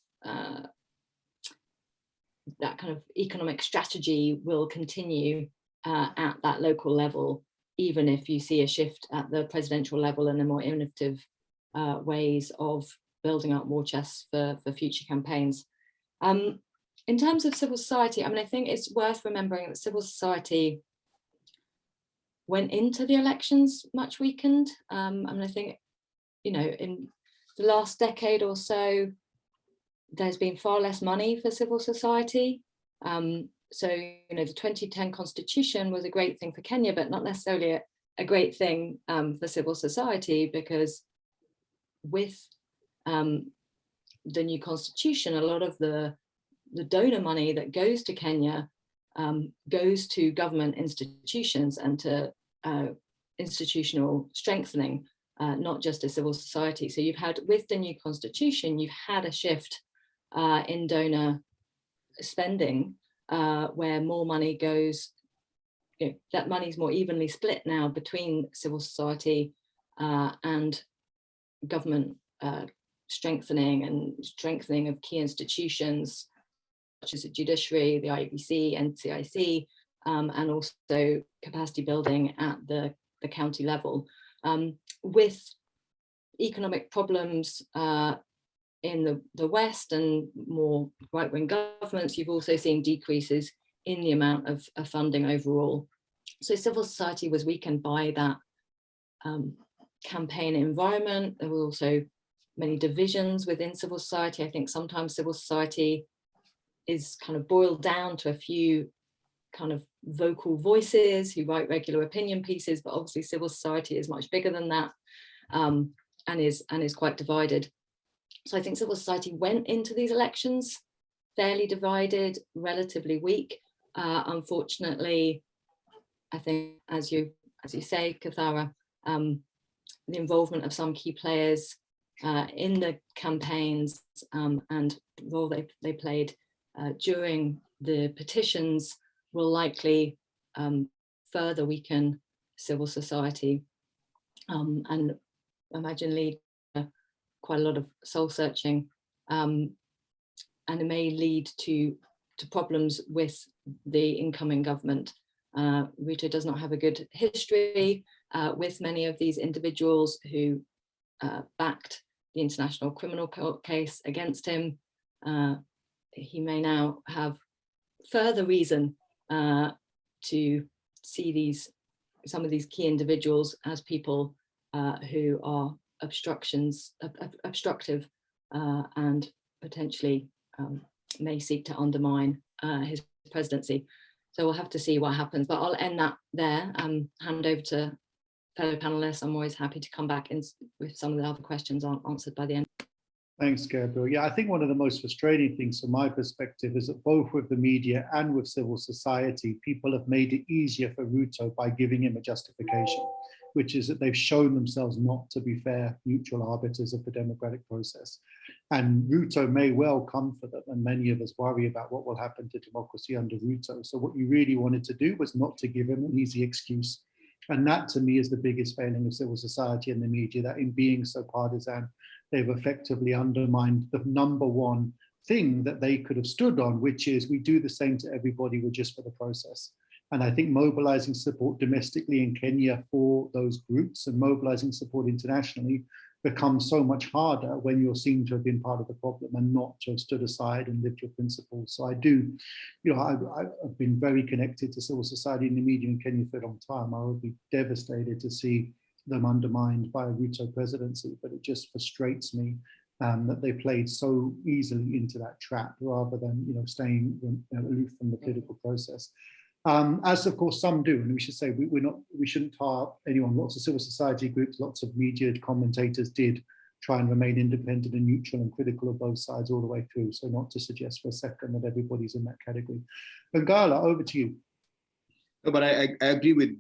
economic strategy will continue at that local level, even if you see a shift at the presidential level and a more innovative ways of building up war chests for future campaigns. In terms of civil society, I mean, I think it's worth remembering that civil society went into the elections much weakened. I mean, I think, in the last decade or so, there's been far less money for civil society. So, the 2010 constitution was a great thing for Kenya, but not necessarily a great thing for civil society, because with the new constitution, a lot of the donor money that goes to Kenya goes to government institutions and to institutional strengthening, not just to civil society. So you've had, with the new constitution, you've had a shift in donor spending, where more money goes, that money is more evenly split now between civil society and government strengthening of key institutions such as the judiciary, the IEBC, NCIC, and also capacity building at the county level. With economic problems in the West and more right-wing governments, you've also seen decreases in the amount of funding overall. So civil society was weakened by that campaign environment. There were also many divisions within civil society. I think sometimes civil society is kind of boiled down to a few kind of vocal voices who write regular opinion pieces, but obviously civil society is much bigger than that, and is quite divided. So I think civil society went into these elections fairly divided, relatively weak. Unfortunately, I think, as you say, Kathara, the involvement of some key players in the campaigns and the role they played during the petitions will likely further weaken civil society and imagine lead to quite a lot of soul searching, and it may lead to problems with the incoming government. Ruto does not have a good history with many of these individuals who backed the International Criminal Court case against him. He may now have further reason to see some of these key individuals as people who are obstructive and potentially may seek to undermine his presidency. So we'll have to see what happens, but I'll end that there and hand over to fellow panelists. I'm always happy to come back in with some of the other questions answered by the end. Thanks, Gabriel. Yeah, I think one of the most frustrating things from my perspective is that both with the media and with civil society, people have made it easier for Ruto by giving him a justification, which is that they've shown themselves not to be fair, neutral arbiters of the democratic process. And Ruto may well come for them, and many of us worry about what will happen to democracy under Ruto. So what you really wanted to do was not to give him an easy excuse. And that, to me, is the biggest failing of civil society and the media, that in being so partisan, they've effectively undermined the number one thing that they could have stood on, which is we do the same to everybody, we're just for the process. And I think mobilizing support domestically in Kenya for those groups and mobilizing support internationally becomes so much harder when you're seen to have been part of the problem and not to have stood aside and lived your principles. So I do, you know, I've been very connected to civil society and the media in Kenya for a long time. I would be devastated to see them undermined by a Ruto presidency, but it just frustrates me that they played so easily into that trap rather than, you know, staying aloof from the political process. As of course some do, and we should say we shouldn't tar anyone. Lots of civil society groups, lots of media commentators did try and remain independent and neutral and critical of both sides all the way through. So not to suggest for a second that everybody's in that category. Bangala, over to you. No, but I agree with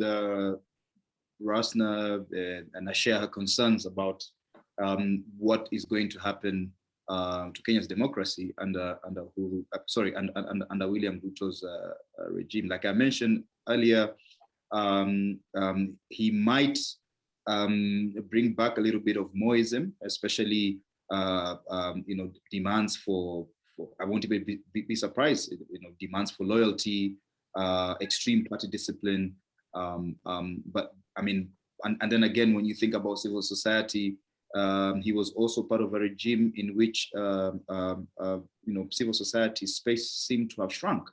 Rasna, and I share her concerns about what is going to happen to Kenya's democracy under William Ruto's regime. Like I mentioned earlier, he might bring back a little bit of Moism, especially demands for I won't even be surprised, demands for loyalty, extreme party discipline. But I mean, and then again, when you think about civil society, he was also part of a regime in which civil society space seemed to have shrunk.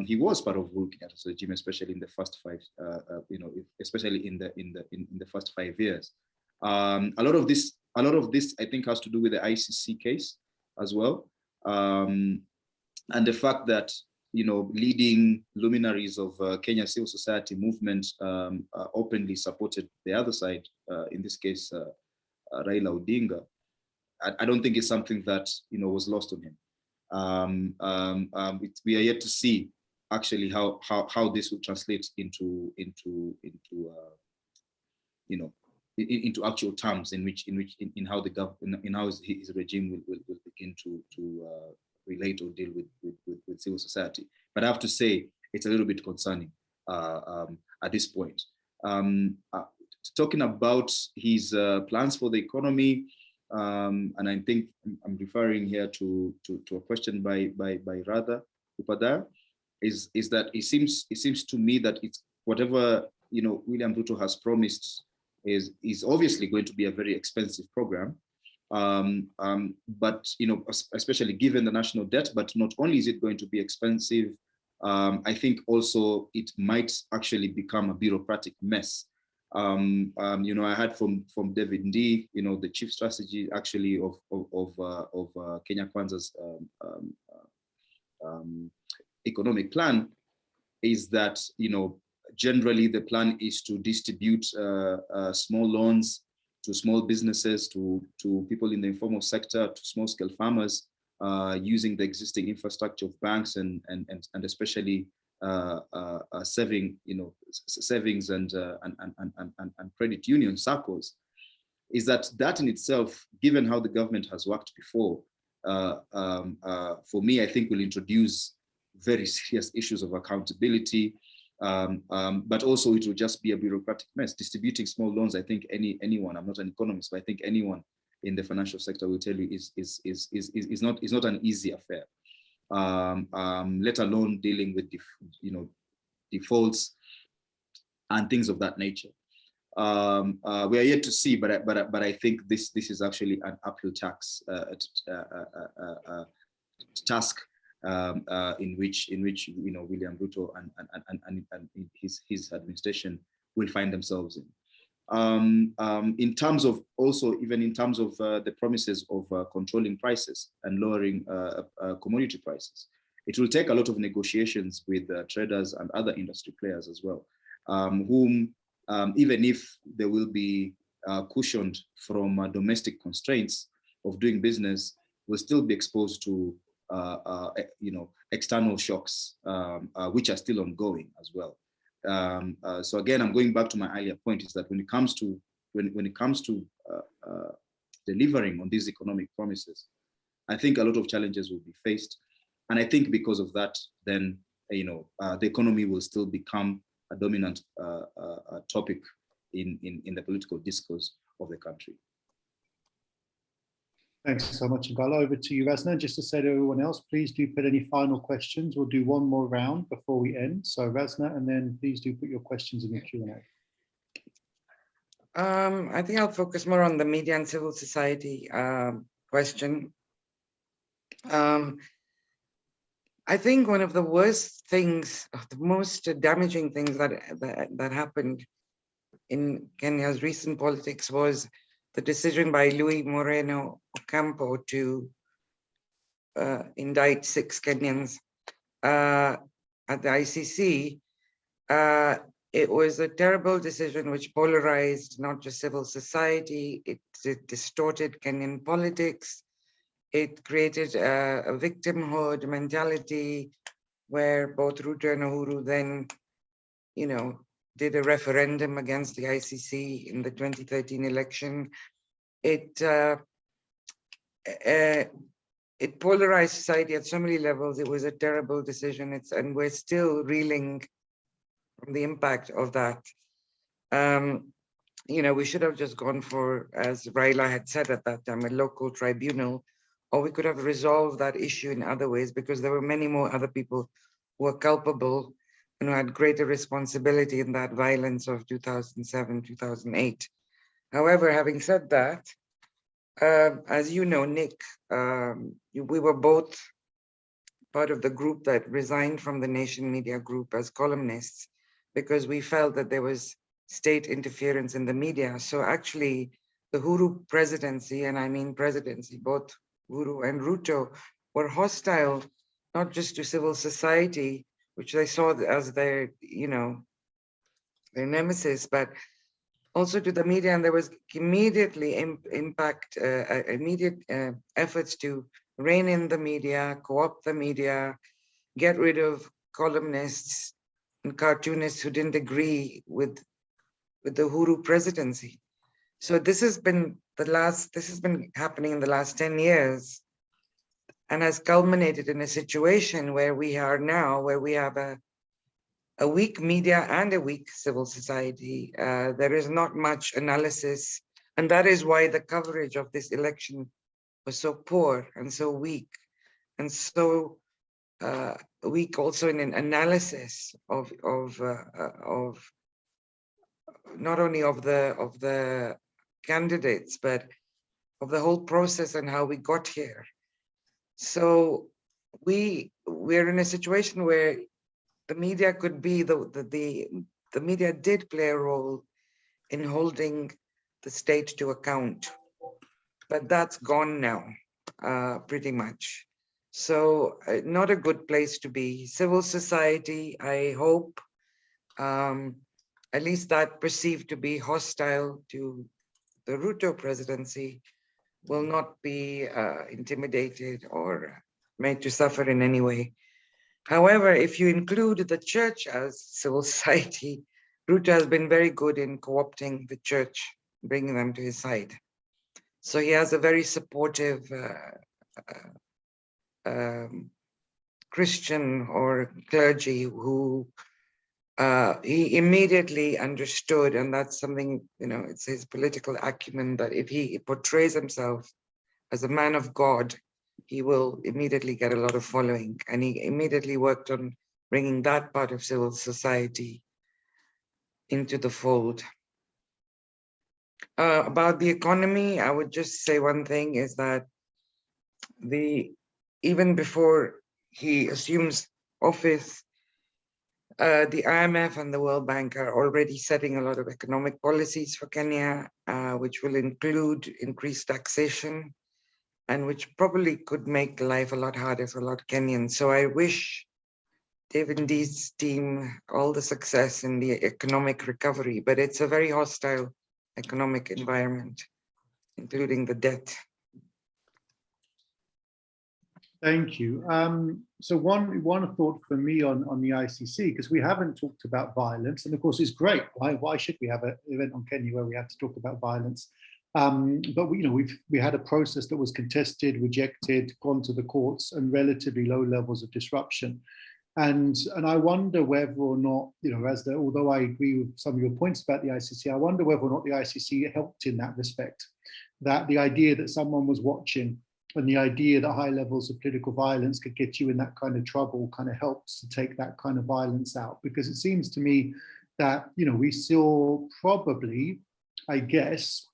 He was part of Uhuru Kenyatta's regime, especially in the first especially in the first 5 years. A lot of this, I think, has to do with the ICC case as well, and the fact that leading luminaries of Kenya civil society movement openly supported the other side. In this case, Raila Odinga. I don't think it's something that was lost on him. We are yet to see actually how this will translate into actual terms in how the government, in how his regime will begin to relate or deal with civil society. But I have to say it's a little bit concerning at this point. Talking about his plans for the economy, and I think I'm referring here to a question by Radha Upadhyaya, is that it seems to me that it's whatever William Ruto has promised is obviously going to be a very expensive program, but especially given the national debt. But not only is it going to be expensive, I think also it might actually become a bureaucratic mess. I heard from David Ndii, the chief strategy actually of Kenya Kwanza's economic plan, is that generally the plan is to distribute small loans to small businesses, to people in the informal sector, to small scale farmers, using the existing infrastructure of banks and especially savings and credit union circles. Is that in itself, given how the government has worked before, for me, I think will introduce very serious issues of accountability, but also it will just be a bureaucratic mess. Distributing small loans, I think anyone, I'm not an economist, but I think anyone in the financial sector will tell you is not an easy affair. Let alone dealing with defaults and things of that nature. We are yet to see, but I think this is actually an uphill task in which William Ruto and his administration will find themselves in. In terms of the promises of controlling prices and lowering commodity prices, it will take a lot of negotiations with traders and other industry players as well, whom even if they will be cushioned from domestic constraints of doing business, will still be exposed to external shocks, which are still ongoing as well. So again, I'm going back to my earlier point, is that when it comes to delivering on these economic promises, I think a lot of challenges will be faced, and I think because of that, then the economy will still become a dominant topic in the political discourse of the country. Thanks so much, Ngala. Over to you, Razna. Just to say to everyone else, please do put any final questions. We'll do one more round before we end. So Razna, and then please do put your questions in the Q&A. I think I'll focus more on the media and civil society question. I think one of the worst things, the most damaging things that happened in Kenya's recent politics was the decision by Luis Moreno Ocampo to indict 6 Kenyans at the ICC. It was a terrible decision which polarized not just civil society, it distorted Kenyan politics. It created a victimhood mentality where both Ruto and Uhuru then, did a referendum against the ICC in the 2013 election. It polarized society at so many levels. It was a terrible decision. And we're still reeling from the impact of that. We should have just gone for, as Raila had said at that time, a local tribunal, or we could have resolved that issue in other ways, because there were many more other people who were culpable and who had greater responsibility in that violence of 2007, 2008. However, having said that, as you know, Nick, we were both part of the group that resigned from the Nation Media Group as columnists because we felt that there was state interference in the media. So actually, the Uhuru presidency, and I mean presidency, both Uhuru and Ruto, were hostile not just to civil society, which they saw as their, their nemesis, but also to the media. And there was immediately immediate efforts to rein in the media, co-opt the media, get rid of columnists and cartoonists who didn't agree with the Uhuru presidency. So this has been happening in the last 10 years and has culminated in a situation where we are now, where we have a weak media and a weak civil society. There is not much analysis, and that is why the coverage of this election was so poor and so weak, and so weak also in an analysis of not only of the candidates, but of the whole process and how we got here. So we're in a situation where the media could be the media did play a role in holding the state to account, but that's gone now, pretty much. So not a good place to be. Civil society, I hope, at least that perceived to be hostile to the Ruto presidency, will not be intimidated or made to suffer in any way. However, if you include the church as civil society, Ruto has been very good in co-opting the church, bringing them to his side. So he has a very supportive Christian or clergy who he immediately understood, and that's something, it's his political acumen, that if he portrays himself as a man of God, he will immediately get a lot of following. And he immediately worked on bringing that part of civil society into the fold. About the economy, I would just say one thing is that even before he assumes office, the IMF and the World Bank are already setting a lot of economic policies for Kenya, which will include increased taxation, and which probably could make life a lot harder for a lot of Kenyans. So I wish David Ndei's team all the success in the economic recovery, but it's a very hostile economic environment, including the debt. Thank you. So one thought for me on the ICC, because we haven't talked about violence, and of course it's great. Why should we have an event on Kenya where we have to talk about violence? But we had a process that was contested, rejected, gone to the courts, and relatively low levels of disruption. And I wonder whether or not, although I agree with some of your points about the ICC, I wonder whether or not the ICC helped in that respect. that the idea that someone was watching and the idea that high levels of political violence could get you in that kind of trouble kind of helps to take that kind of violence out. Because it seems to me that, you know, we saw probably, I guess,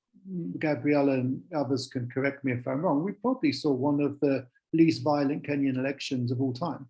Gabriella and others can correct me if I'm wrong, we probably saw one of the least violent Kenyan elections of all time.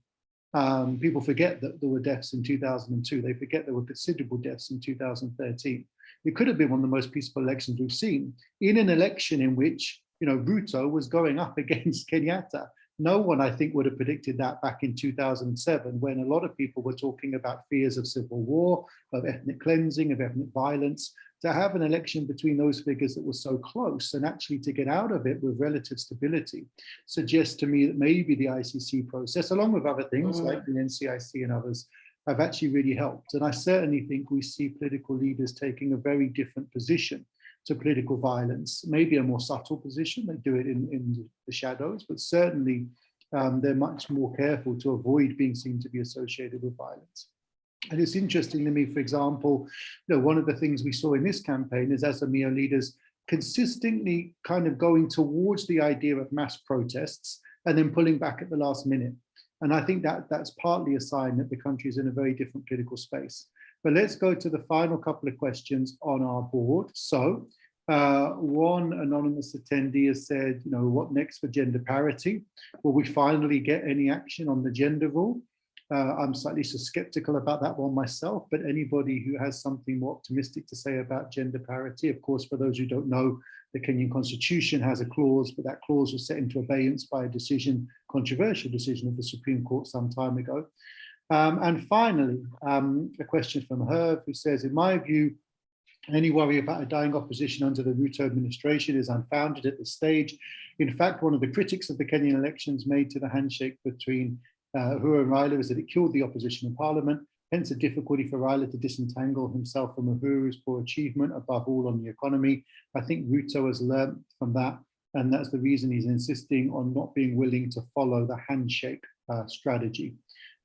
People forget that there were deaths in 2002. They forget there were considerable deaths in 2013. It could have been one of the most peaceful elections we've seen, in an election in which, you know, Ruto was going up against Kenyatta. No one, I think, would have predicted that back in 2007, when a lot of people were talking about fears of civil war, of ethnic cleansing, of ethnic violence. To have an election between those figures that was so close, and actually to get out of it with relative stability, suggests to me that maybe the ICC process, along with other things like the NCIC and others, have actually really helped. And I certainly think we see political leaders taking a very different position to political violence, maybe a more subtle position. They do it in the shadows, but certainly they're much more careful to avoid being seen to be associated with violence. And it's interesting to me, for example, you know, one of the things we saw in this campaign is Azimio leaders consistently kind of going towards the idea of mass protests and then pulling back at the last minute. And I think that that's partly a sign that the country is in a very different political space. But let's go to the final couple of questions on our board. So one anonymous attendee has said, you know, what next for gender parity? Will we finally get any action on the gender rule? I'm slightly skeptical about that one myself, but anybody who has something more optimistic to say about gender parity, of course, for those who don't know, the Kenyan Constitution has a clause, but that clause was set into abeyance by a decision, controversial decision of the Supreme Court some time ago. And finally, a question from Herb, who says, in my view, any worry about a dying opposition under the Ruto administration is unfounded at this stage. In fact, one of the critics of the Kenyan elections made to the handshake between Uhuru and Raila is that it killed the opposition in parliament, hence a difficulty for Raila to disentangle himself from Uhuru's poor achievement, above all on the economy. I think Ruto has learned from that, and that's the reason he's insisting on not being willing to follow the handshake strategy.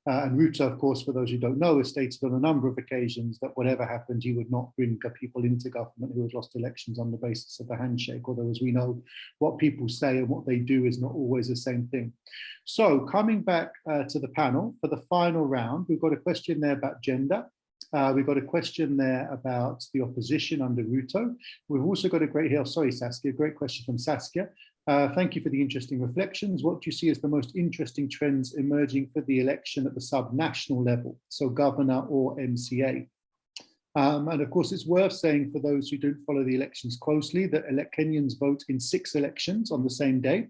And Ruto, of course, for those who don't know, has stated on a number of occasions that whatever happened, he would not bring people into government who had lost elections on the basis of the handshake, although as we know, what people say and what they do is not always the same thing. So coming back to the panel for the final round, we've got a question there about gender. We've got a question there about the opposition under Ruto. We've also got a great question from Saskia. Thank you for the interesting reflections. What do you see as the most interesting trends emerging for the election at the sub-national level, so governor or MCA? And of course, it's worth saying for those who don't follow the elections closely that Kenyans vote in 6 elections on the same day.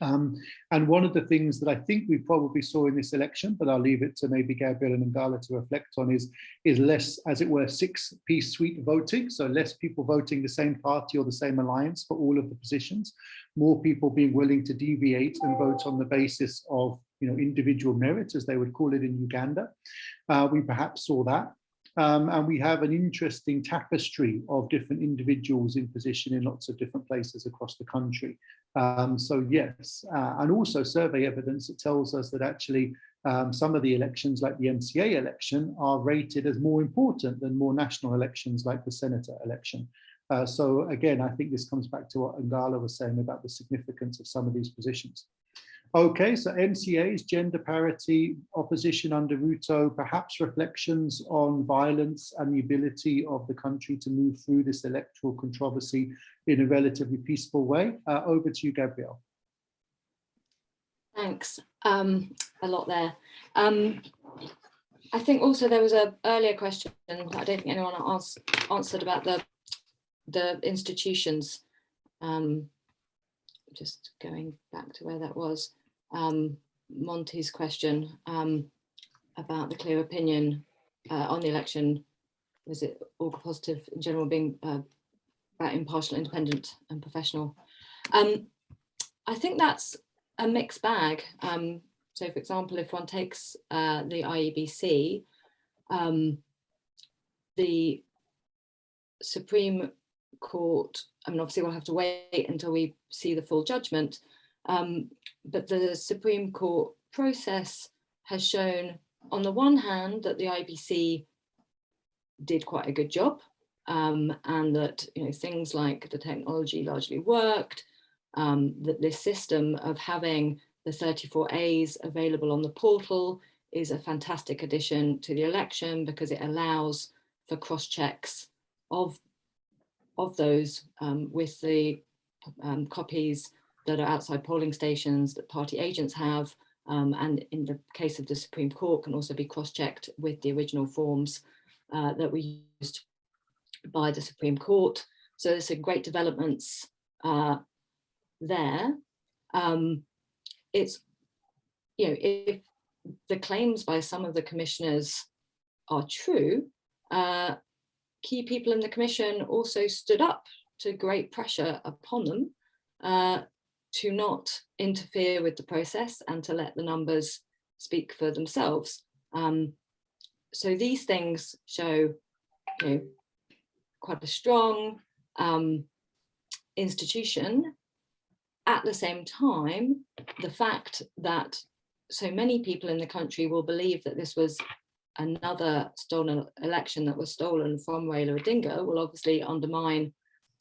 And one of the things that I think we probably saw in this election, but I'll leave it to maybe Gabriel and Ngala to reflect on, is less, as it were, 6-piece suite voting. So less people voting the same party or the same alliance for all of the positions, more people being willing to deviate and vote on the basis of, you know, individual merit, as they would call it in Uganda. We perhaps saw that. And we have an interesting tapestry of different individuals in position in lots of different places across the country. So yes, and also survey evidence that tells us that actually some of the elections like the MCA election are rated as more important than more national elections like the senator election. So again, I think this comes back to what Ngala was saying about the significance of some of these positions. Okay, so MCAs, gender parity, opposition under Ruto, perhaps reflections on violence and the ability of the country to move through this electoral controversy in a relatively peaceful way. Over to you, Gabrielle. Thanks, a lot there. I think also there was an earlier question, I don't think anyone answered about the institutions. Just going back to where that was. Monty's question about the clear opinion on the election, was it all positive in general, being about impartial, independent and professional? I think that's a mixed bag. So for example, if one takes the IEBC, the Supreme Court, I mean, obviously we'll have to wait until we see the full judgment, but the Supreme Court process has shown, on the one hand, that the IEBC did quite a good job and that things like the technology largely worked, that this system of having the 34As available on the portal is a fantastic addition to the election because it allows for cross-checks of those with the copies that are outside polling stations that party agents have, and in the case of the Supreme Court can also be cross-checked with the original forms that were used by the Supreme Court. So there's some great developments there. It's, if the claims by some of the commissioners are true, key people in the commission also stood up to great pressure upon them to not interfere with the process and to let the numbers speak for themselves. So these things show quite a strong institution. At the same time, the fact that so many people in the country will believe that this was another stolen election that was stolen from Raila Odinga will obviously undermine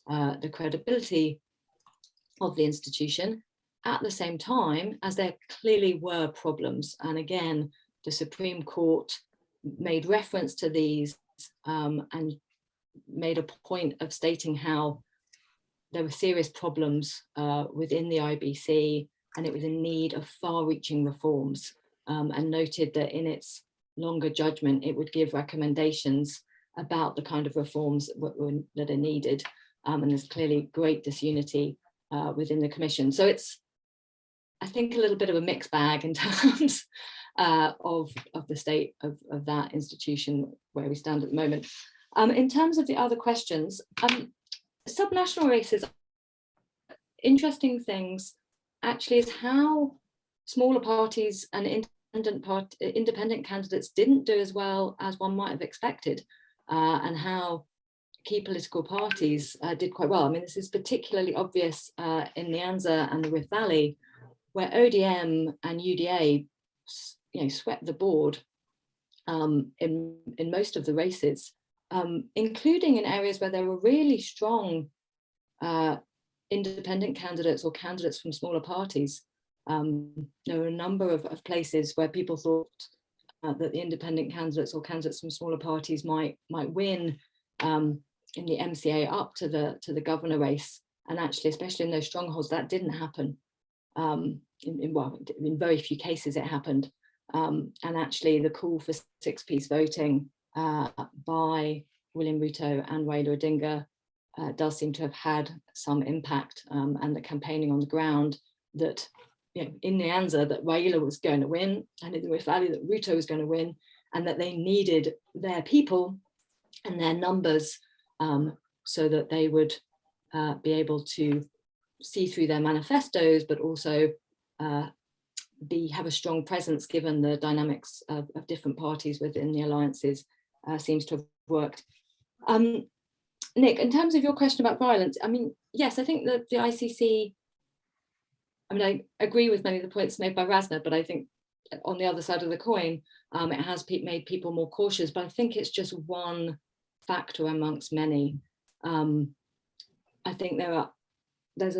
the credibility of the institution. At the same time, as there clearly were problems, and again, the Supreme Court made reference to these and made a point of stating how there were serious problems within the IBC, and it was in need of far-reaching reforms, and noted that in its longer judgment, it would give recommendations about the kind of reforms that are needed. And there's clearly great disunity within the commission. So it's, I think, a little bit of a mixed bag in terms of the state of that institution where we stand at the moment. In terms of the other questions, subnational races, interesting things actually is how smaller parties and independent candidates didn't do as well as one might have expected, and how key political parties did quite well. I mean, this is particularly obvious in Nyanza and the Rift Valley, where ODM and UDA, swept the board in most of the races, including in areas where there were really strong independent candidates or candidates from smaller parties. There were a number of places where people thought that the independent candidates or candidates from smaller parties might win in the MCA up to the governor race, and actually, especially in those strongholds, that didn't happen. In very few cases it happened, and actually the call for six-piece voting by William Ruto and Raila Odinga does seem to have had some impact, and the campaigning on the ground that in Nyanza that Raila was going to win, and in the Rift Valley that Ruto was going to win, and that they needed their people and their numbers so that they would be able to see through their manifestos, but also have a strong presence given the dynamics of different parties within the alliances. Seems to have worked. Nick, in terms of your question about violence, I mean, yes, I think that the ICC, I mean, I agree with many of the points made by Rasna, but I think on the other side of the coin, it has made people more cautious, but I think it's just one factor amongst many. I think there's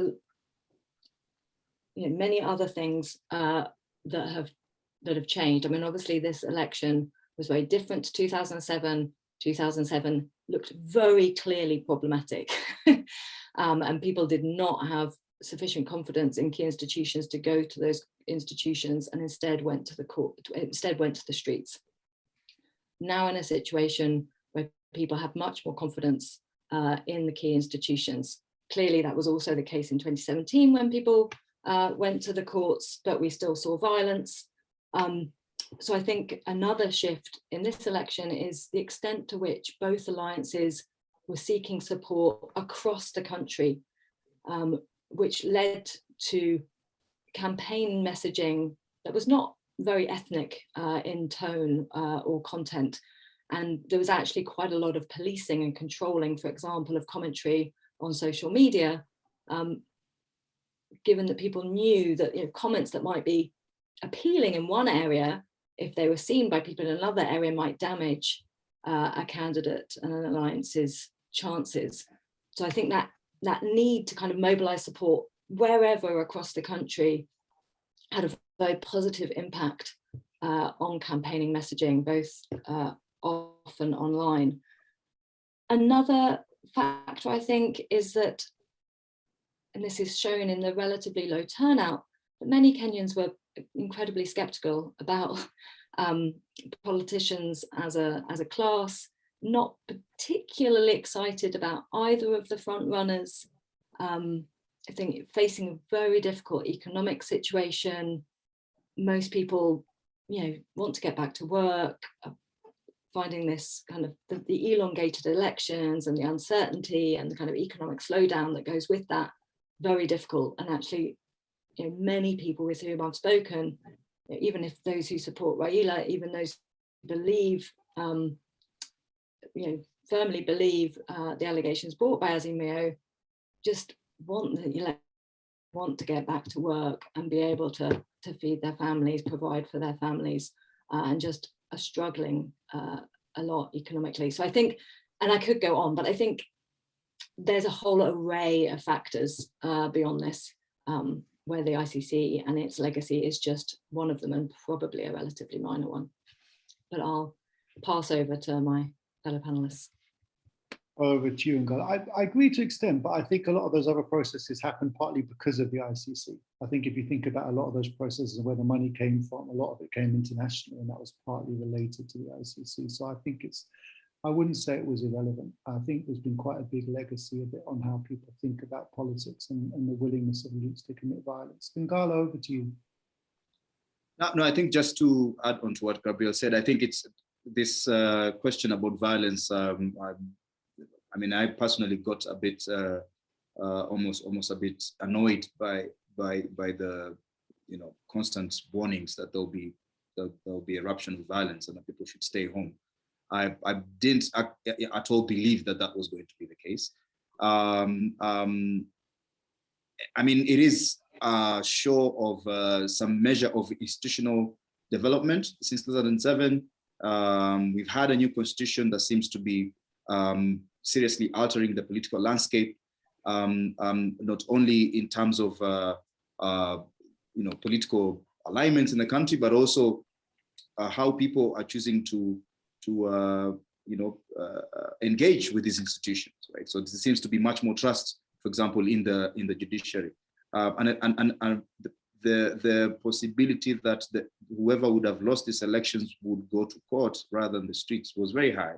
many other things that have changed. I mean, obviously this election was very different to 2007. 2007 looked very clearly problematic, and people did not have sufficient confidence in key institutions to go to those institutions, and instead went to the streets. Now in a situation where people have much more confidence in the key institutions. Clearly that was also the case in 2017 when people went to the courts, but we still saw violence. So I think another shift in this election is the extent to which both alliances were seeking support across the country, which led to campaign messaging that was not very ethnic in tone or content. And there was actually quite a lot of policing and controlling, for example, of commentary on social media, given that people knew that comments that might be appealing in one area, if they were seen by people in another area, might damage a candidate and an alliance's chances. So I think that need to kind of mobilize support wherever across the country had a very positive impact on campaigning messaging, both off and online. Another factor, I think, is that, and this is shown in the relatively low turnout, that many Kenyans were incredibly skeptical about politicians as a class, not particularly excited about either of the front runners. I think facing a very difficult economic situation, most people, want to get back to work, finding this kind of the elongated elections and the uncertainty and the kind of economic slowdown that goes with that very difficult. And actually, many people with whom I've spoken, even if those who support Raila, even those who believe, firmly believe the allegations brought by Azimio, just want to get back to work and be able to feed their families, provide for their families, and just are struggling a lot economically. So I think, and I could go on, but I think there's a whole array of factors beyond this, where the ICC and its legacy is just one of them, and probably a relatively minor one. But I'll pass over to my fellow panelists. Over to you, Ngala. I agree to an extent, but I think a lot of those other processes happened partly because of the ICC. I think if you think about a lot of those processes and where the money came from, a lot of it came internationally, and that was partly related to the ICC. So I think I wouldn't say it was irrelevant. I think there's been quite a big legacy of it on how people think about politics and the willingness of elites to commit violence. Ngala, over to you. No, I think just to add on to what Gabriel said, I think it's this question about violence. I personally got a bit, almost a bit annoyed by the, constant warnings that there'll be eruption of violence and that people should stay home. I didn't at all believe that was going to be the case. It is a show of some measure of institutional development since 2007. We've had a new constitution that seems to be seriously altering the political landscape, not only in terms of political alignments in the country, but also how people are choosing to engage with these institutions, right? So there seems to be much more trust, for example, in the judiciary, and the possibility that whoever would have lost these elections would go to court rather than the streets was very high,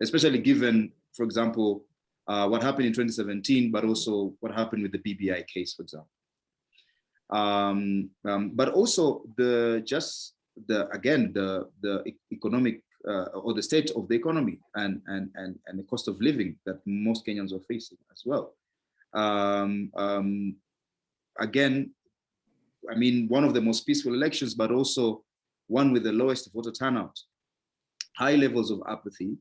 especially given, for example, what happened in 2017, but also what happened with the BBI case, for example. But also the economic or the state of the economy and the cost of living that most Kenyans are facing as well. Again, one of the most peaceful elections, but also one with the lowest voter turnout, high levels of apathy,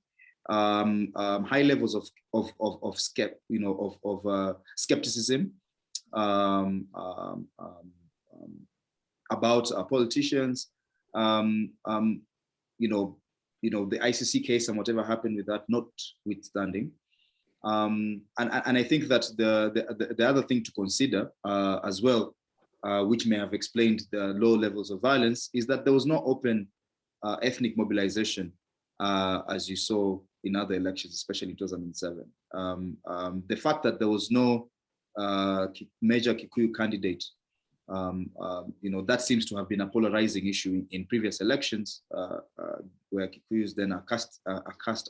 high levels of skepticism about politicians. The ICC case and whatever happened with that notwithstanding. And I think that the other thing to consider as well, which may have explained the low levels of violence, is that there was no open ethnic mobilization, as you saw in other elections, especially in 2007. The fact that there was no major Kikuyu candidate, that seems to have been a polarizing issue in previous elections, where Kikuyus then are cast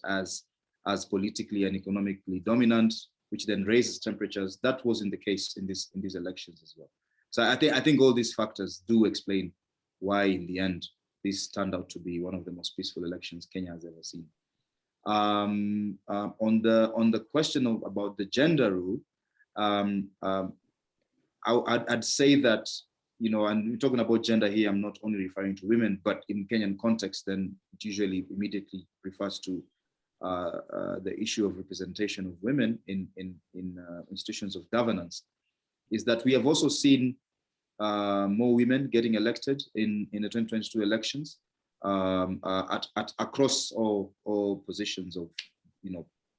as politically and economically dominant, which then raises temperatures. That wasn't the case in these elections as well. So I think all these factors do explain why, in the end, this turned out to be one of the most peaceful elections Kenya has ever seen. On the question about the gender rule, I'd say that, and we're talking about gender here, I'm not only referring to women, but in Kenyan context, then it usually immediately refers to the issue of representation of women in institutions of governance, is that we have also seen more women getting elected in the 2022 elections across all positions of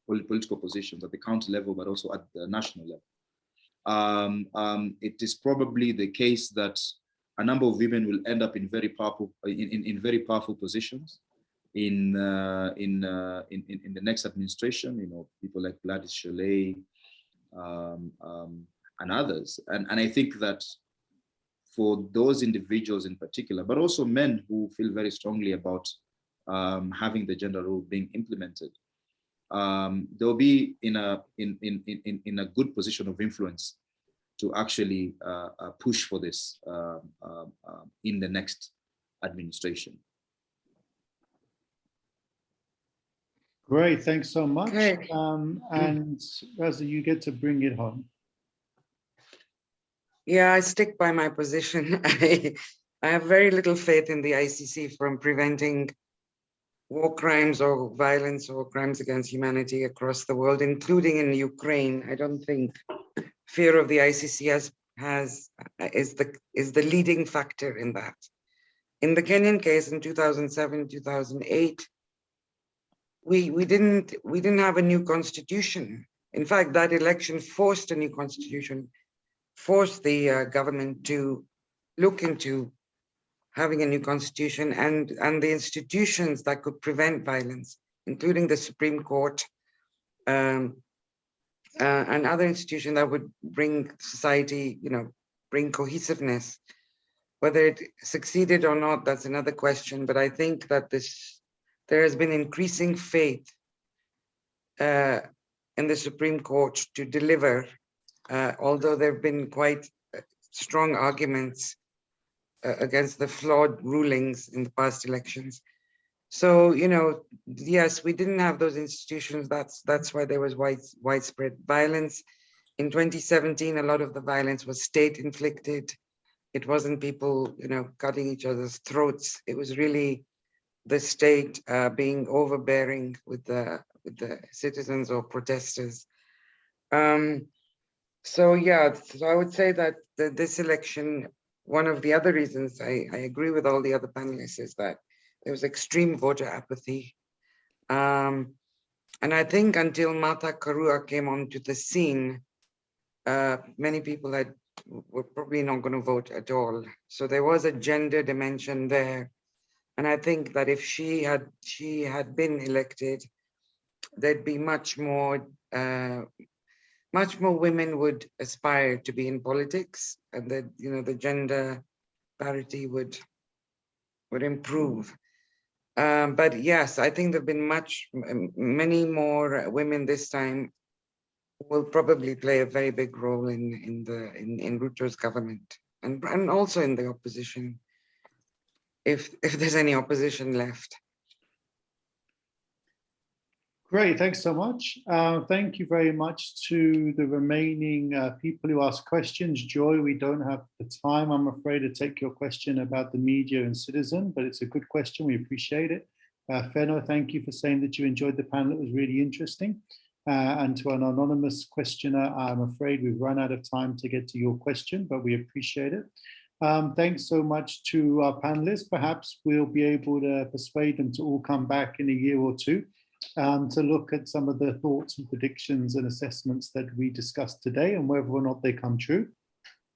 political positions at the county level, but also at the national level. It is probably the case that a number of women will end up in very powerful positions in the next administration. You know, people like Gladys Sholay and others. And I think that for those individuals in particular, but also men who feel very strongly about having the gender role being implemented, they'll be in a good position of influence to actually push for this in the next administration. Great, thanks so much. Okay. And Raza, you get to bring it home. Yeah, I stick by my position. I have very little faith in the ICC from preventing war crimes or violence or crimes against humanity across the world, including in Ukraine. I don't think fear of the ICC is the leading factor in that. In the Kenyan case in 2007, 2008, we didn't have a new constitution. In fact, that election forced a new constitution, forced the government to look into having a new constitution and the institutions that could prevent violence, including the Supreme Court and other institutions that would bring society, bring cohesiveness. Whether it succeeded or not, that's another question. But I think that there has been increasing faith in the Supreme Court to deliver, although there have been quite strong arguments against the flawed rulings in the past elections. So, yes, we didn't have those institutions. That's why there was widespread violence. In 2017, a lot of the violence was state-inflicted. It wasn't people, cutting each other's throats. It was really the state being overbearing with the citizens or protesters. So I would say that this election, one of the other reasons I agree with all the other panelists is that there was extreme voter apathy. And I think until Martha Karua came onto the scene, many people were probably not going to vote at all. So there was a gender dimension there. And I think that if she had been elected, there'd be much more women would aspire to be in politics, and that the gender parity would improve. But yes, I think there've been many more women this time will probably play a very big role in Ruto's government and also in the opposition, if there's any opposition left. Great, thanks so much. Thank you very much to the remaining people who asked questions. Joy, we don't have the time, I'm afraid, to take your question about the media and Citizen, but it's a good question, we appreciate it. Feno, thank you for saying that you enjoyed the panel, it was really interesting. And to an anonymous questioner, I'm afraid we've run out of time to get to your question, but we appreciate it. Thanks so much to our panelists. Perhaps we'll be able to persuade them to all come back in a year or two to look at some of the thoughts and predictions and assessments that we discussed today and whether or not they come true.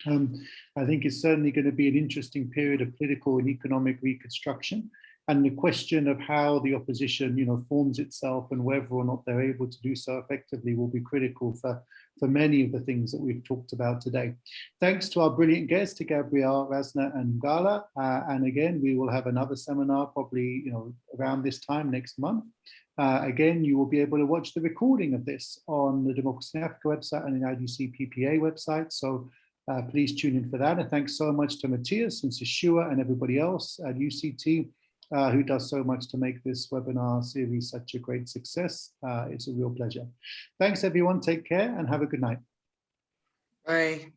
I think it's certainly going to be an interesting period of political and economic reconstruction. And the question of how the opposition, forms itself and whether or not they're able to do so effectively will be critical for many of the things that we've talked about today. Thanks to our brilliant guests, to Gabrielle, Razna and Ngala. And again, we will have another seminar probably, around this time next month. Again, you will be able to watch the recording of this on the Democracy in Africa website and the IDC PPA website. So please tune in for that. And thanks so much to Matthias and Seshua and everybody else at UCT who does so much to make this webinar series such a great success. It's a real pleasure. Thanks everyone, take care and have a good night. Bye.